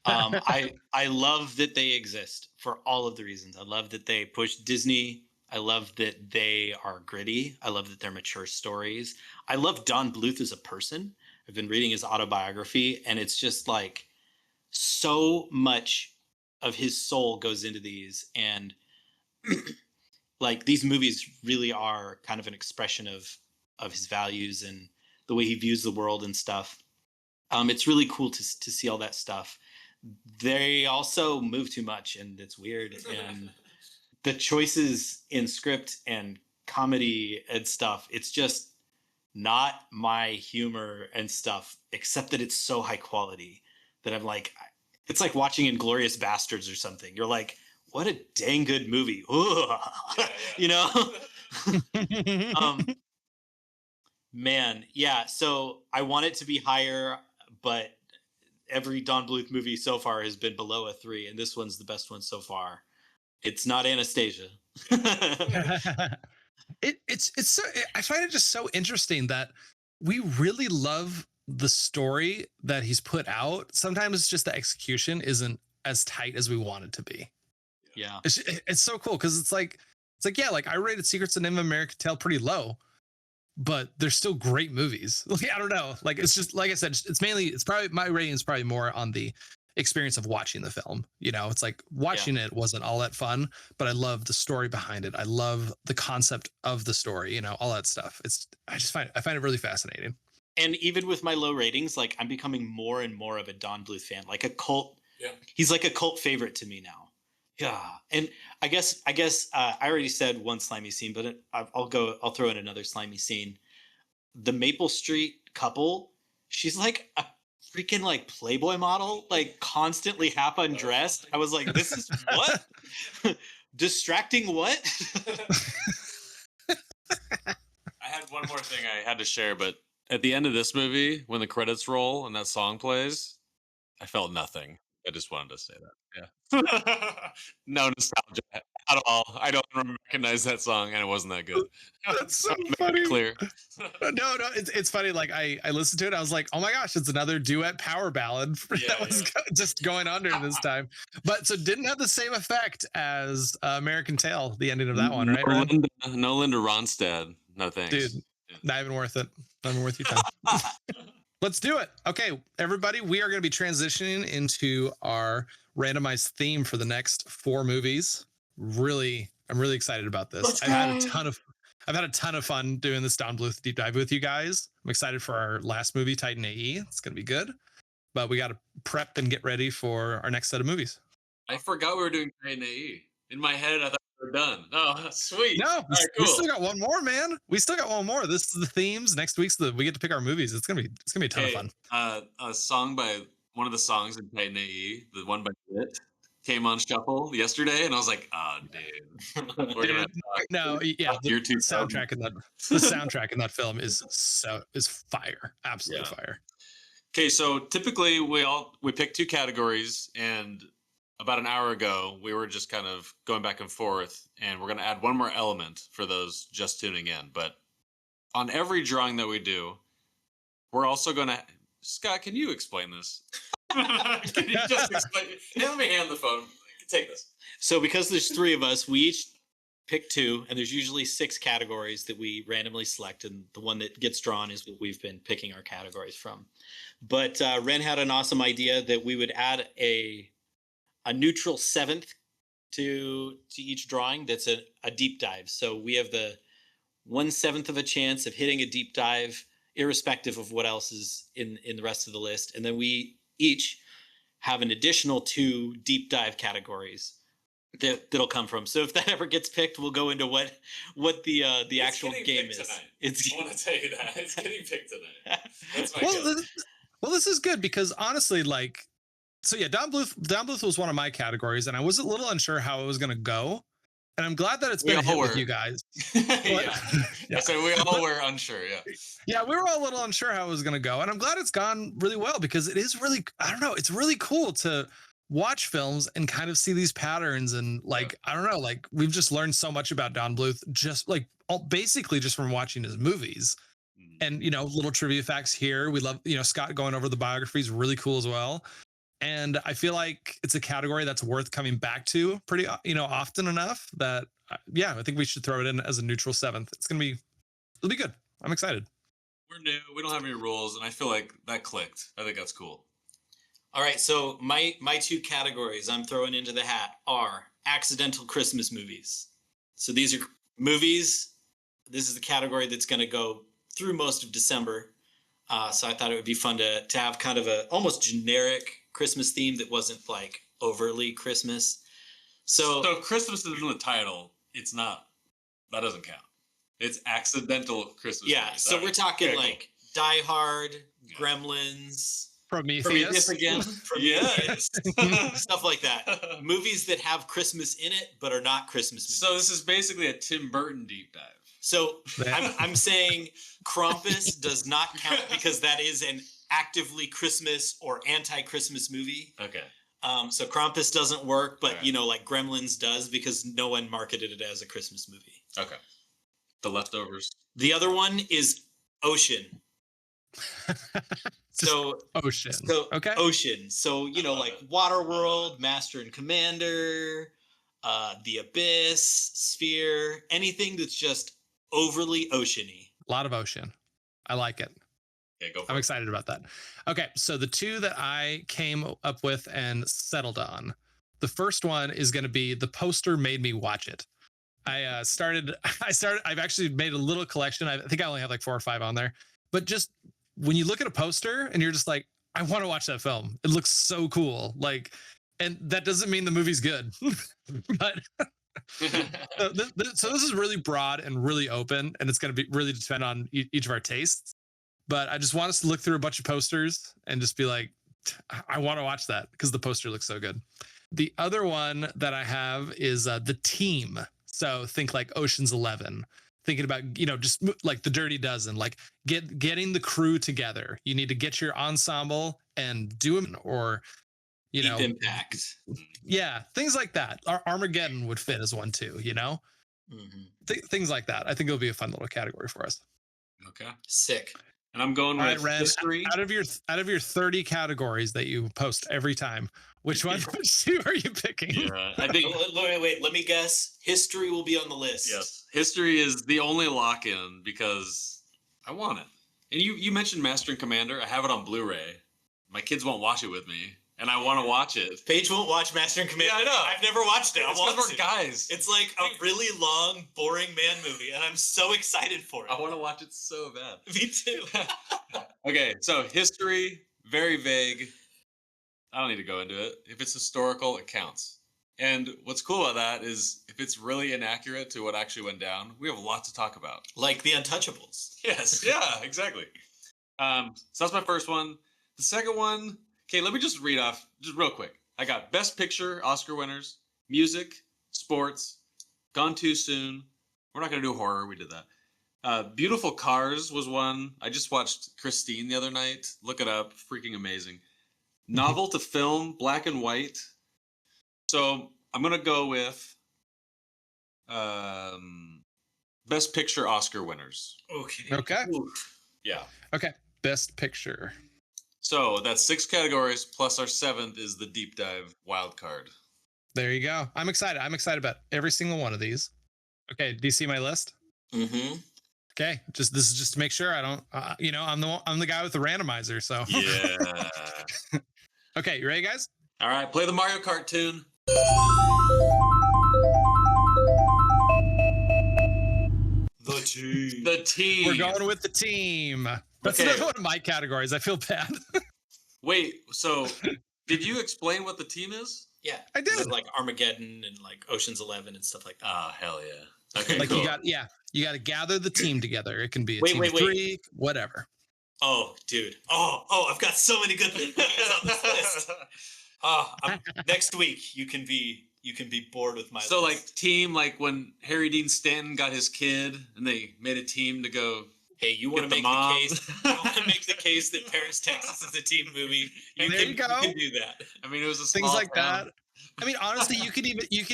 I love that they exist for all of the reasons. I love that they push Disney. I love that they are gritty. I love that they're mature stories. I love Don Bluth as a person. I've been reading his autobiography, and it's just like so much of his soul goes into these. And like these movies really are kind of an expression of his values and the way he views the world and stuff. It's really cool to see all that stuff. They also move too much and it's weird. And the choices in script and comedy and stuff, it's just not my humor and stuff, except that it's so high quality that I'm like, it's like watching Inglourious Bastards or something. You're like, what a dang good movie. You know? Man, yeah. So I want it to be higher, but every Don Bluth movie so far has been below a 3, and this one's the best one so far. It's not Anastasia. It's so, I find it just so interesting that we really love the story that he's put out. Sometimes it's just the execution isn't as tight as we want it to be. Yeah. It's so cool because it's like, yeah, like I rated Secrets of NIMH American Tale pretty low, but they're still great movies. Like, I don't know. Like, it's just, like I said, it's probably, my rating is probably more on the experience of watching the film. You know, it's like watching it wasn't all that fun, but I love the story behind it. I love the concept of the story, you know, all that stuff. I find it really fascinating. And even with my low ratings, like I'm becoming more and more of a Don Bluth fan, like a cult. Yeah. He's like a cult favorite to me now. Yeah, and I guess I already said one slimy scene, but I'll throw in another slimy scene. The Maple Street couple, she's like a freaking like Playboy model, like constantly half undressed. I was like, this is what? Distracting what? I had one more thing I had to share, but at the end of this movie, when the credits roll and that song plays, I felt nothing. I just wanted to say that. Yeah. No nostalgia at all. I don't recognize that song, and it wasn't that good. That's so Make it funny. clear. No, it's funny. Like I listened to it, I was like, oh my gosh, it's another duet power ballad that was just going on during this time. But so didn't have the same effect as American Tail, the ending of that one, right? Renn? No Linda Ronstadt. No thanks. Dude, not even worth it. Not even worth your time. Let's do it. Okay, everybody, we are going to be transitioning into our randomized theme for the next 4 movies. I'm really excited about this. I've had a ton of fun doing this Don Bluth deep dive with you guys. I'm excited for our last movie, Titan AE. It's going to be good, but we got to prep and get ready for our next set of movies. I forgot we were doing Titan AE. In my head, I thought we were done. Oh, sweet. No, we still got one more, man. We still got one more. This is the themes. Next week's we get to pick our movies. It's gonna be a ton of fun. A song by one of the songs in Titan AE, the one by Bluth, came on shuffle yesterday, and I was like, oh, dude, we're gonna. The soundtrack in that film is fire, absolute fire. Okay, so typically we pick 2 categories, and about an hour ago we were just kind of going back and forth, and we're going to add one more element for those just tuning in. But on every drawing that we do, we're also going to. Scott, can you explain this? Can you just explain? Let me hand the phone. Take this. So because there's 3 of us, we each pick 2, and there's usually 6 categories that we randomly select, and the one that gets drawn is what we've been picking our categories from. But Renn had an awesome idea that we would add a neutral 7th to each drawing. That's a deep dive. So we have the 1/7 of a chance of hitting a deep dive, irrespective of what else is in the rest of the list. And then we each have an additional 2 deep dive categories that'll come from. So if that ever gets picked, we'll go into what the actual game is. I want to tell you that it's getting picked tonight. That's my well, this is good because honestly, like, so yeah, Don Bluth was one of my categories, and I was a little unsure how it was going to go, and I'm glad that it's been a hit with you guys. So we all were unsure. Yeah, we were all a little unsure how it was going to go, and I'm glad it's gone really well because it is really, I don't know, it's really cool to watch films and kind of see these patterns, and like, I don't know, like we've just learned so much about Don Bluth just like basically just from watching his movies. And little trivia facts here. We love Scott going over the biographies, really cool as well. And I feel like it's a category that's worth coming back to pretty often enough that I think we should throw it in as a neutral 7th. It'll be good. I'm excited. We're new. We don't have any rules, and I feel like that clicked. I think that's cool. All right, so my 2 categories I'm throwing into the hat are accidental Christmas movies. So these are movies. This is the category that's going to go through most of December. So I thought it would be fun to have kind of a almost generic Christmas theme that wasn't like overly Christmas. So Christmas is in the title. It's not. That doesn't count. It's accidental Christmas. Yeah. movies. So we're talking cool. like Die Hard, Gremlins, Prometheus again, Yes. stuff like that. Movies that have Christmas in it but are not Christmas movies. So this is basically a Tim Burton deep dive. So I'm saying Krampus does not count because that is an actively Christmas or anti-Christmas movie. Okay. So Krampus doesn't work, but like Gremlins does because no one marketed it as a Christmas movie. Okay. The Leftovers. The other one is Ocean. Ocean. Okay. Ocean. So like Waterworld, Master and Commander, The Abyss, Sphere, anything that's just overly oceany. A lot of ocean. I like it. Okay, go for I'm it. excited about that. Okay, so the 2 that I came up with and settled on. The first one is going to be The Poster Made Me Watch It. I've actually made a little collection. I think I only have like 4 or 5 on there, but just when you look at a poster and you're just like, I want to watch that film. It looks so cool. Like, and that doesn't mean the movie's good, but so this is really broad and really open, and it's going to be really depend on each of our tastes. But I just want us to look through a bunch of posters and just be like, I want to watch that because the poster looks so good. The other one that I have is The Team. So think like Ocean's 11. Thinking about, just like the Dirty Dozen, like getting the crew together. You need to get your ensemble and do them, or Deep Impact. Yeah, things like that. Armageddon would fit as one too. Things like that. I think it'll be a fun little category for us. Okay, sick. And I'm going with Renn, history. Out of your 30 categories that you post every time, which two are you picking? Yeah, I think. Wait. Let me guess. History will be on the list. Yes, history is the only lock-in because I want it. And you mentioned Master and Commander. I have it on Blu-ray. My kids won't watch it with me, and I want to watch it. Paige won't watch Master and Commander. Yeah, I know. I've never watched it. It's because we're guys. It's like a really long, boring man movie, and I'm so excited for it. I want to watch it so bad. Me too. Okay, so history, very vague. I don't need to go into it. If it's historical, it counts. And what's cool about that is if it's really inaccurate to what actually went down, we have a lot to talk about. Like The Untouchables. Yes, yeah, exactly. So that's my first one. The second one, okay, let me just read off just real quick. I got Best Picture, Oscar winners, music, sports, Gone Too Soon. We're not going to do horror. We did that. Beautiful Cars was one. I just watched Christine the other night. Look it up. Freaking amazing. Novel to film, black and white. So I'm going to go with Best Picture Oscar winners. Okay. Yeah. Okay. Best Picture. So that's 6 categories, plus our 7th is the deep dive wild card. There you go. I'm excited. I'm excited about every single one of these. Okay. Do you see my list? Mm-hmm. Okay. This is just to make sure I don't, I'm the guy with the randomizer. So Yeah. Okay. You ready, guys? All right. Play the Mario Kart tune. The team. We're going with The Team. That's Okay. another one of my categories. I feel bad. Wait, so did you explain what the team is? Yeah. I did. It's like Armageddon and like Ocean's 11 and stuff like that. Oh, hell yeah. Okay, Like cool. you got to gather the team together. It can be a Wait, team wait, of wait. 3, whatever. Oh, dude. Oh, I've got so many good movies on this list. Next week you can be bored with my So list. like team, like when Harry Dean Stanton got his kid and they made a team to go. Hey, you want to Get make the mom. the case? You want to make the case that Paris, Texas is a team movie? There you go. You can do that. I mean, it was a Things small like town. that. I mean, honestly, you could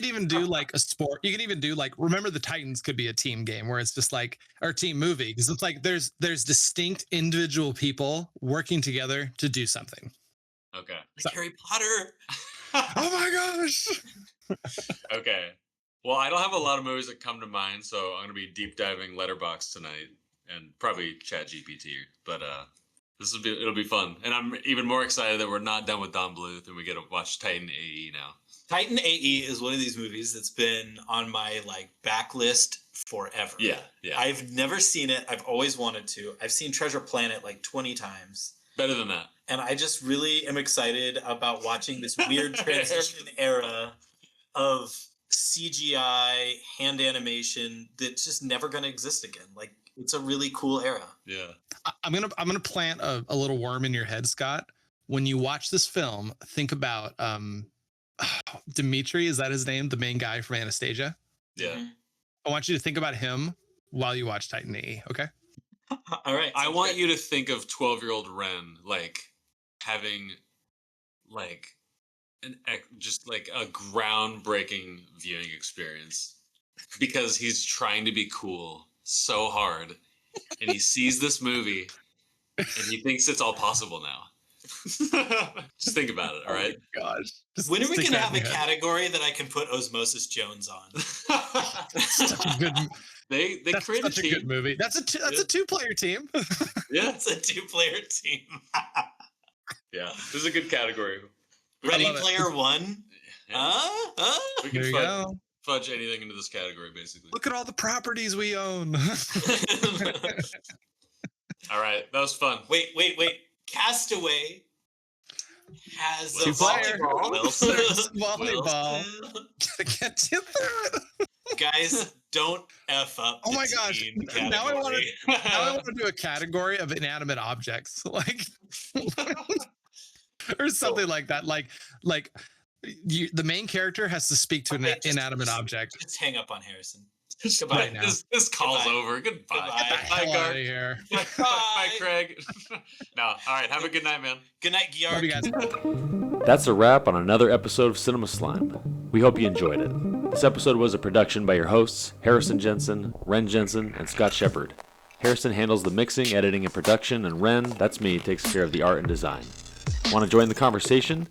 even do like a sport. You could even do like Remember the Titans could be a team game where it's just like or team movie because it's like there's distinct individual people working together to do something. Okay. Like Harry Potter. Oh my gosh. Okay. Well, I don't have a lot of movies that come to mind, so I'm gonna be deep diving Letterboxd tonight and probably Chat GPT. But it'll be fun, and I'm even more excited that we're not done with Don Bluth and we get to watch Titan AE now. Titan AE is one of these movies that's been on my like backlist forever. Yeah. I've never seen it. I've always wanted to. I've seen Treasure Planet like 20 times. Better than that. And I just really am excited about watching this weird transition era of CGI hand animation that's just never going to exist again. Like it's a really cool era. Yeah. I'm gonna plant a little worm in your head, Scott. When you watch this film, think about Dimitri. Is that his name? The main guy from Anastasia. Yeah. Mhm. I want you to think about him while you watch Titan AE. Okay. All right. I want you to think of 12-year-old Renn like having like just like a groundbreaking viewing experience because he's trying to be cool so hard and he sees this movie and he thinks it's all possible now. Just think about it, all right? Oh my gosh. Just When are we stick going to that have in a your head. category that I can put Osmosis Jones on? Such a good. They That's created such a good movie. That's a 2-player team. Yeah, It's a 2-player team. yeah. This is a good category. Ready love it. Player One? Yeah. We There can you go. fudge anything into this category, basically. Look at all the properties we own. All right, that was fun. Wait. Castaway has a Two-player. volleyball. There's volleyball. Wilson. Get you through it. Guys, don't F up. Oh the my gosh. teen Now I want category. to do a category of inanimate objects. Like or something like that. Like the main character has to speak to an inanimate object. Just hang up on Harrison. Goodbye. Right now. This call's Goodbye. over. Goodbye. Goodbye. Bye, Hell out Gar. of here. Bye, Craig. No. All right. Have a good night, man. Good night, Love you Giard. guys. That's a wrap on another episode of Cinema Slime. We hope you enjoyed it. This episode was a production by your hosts, Harrison Jensen, Renn Jensen, and Scott Sheppard. Harrison handles the mixing, editing, and production, and Renn, that's me, takes care of the art and design. Want to join the conversation?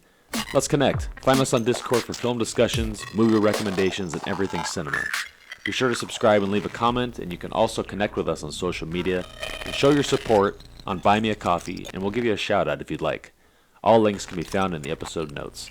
Let's connect. Find us on Discord for film discussions, movie recommendations, and everything cinema. Be sure to subscribe and leave a comment, and you can also connect with us on social media and show your support on Buy Me a Coffee, and we'll give you a shout out if you'd like. All links can be found in the episode notes.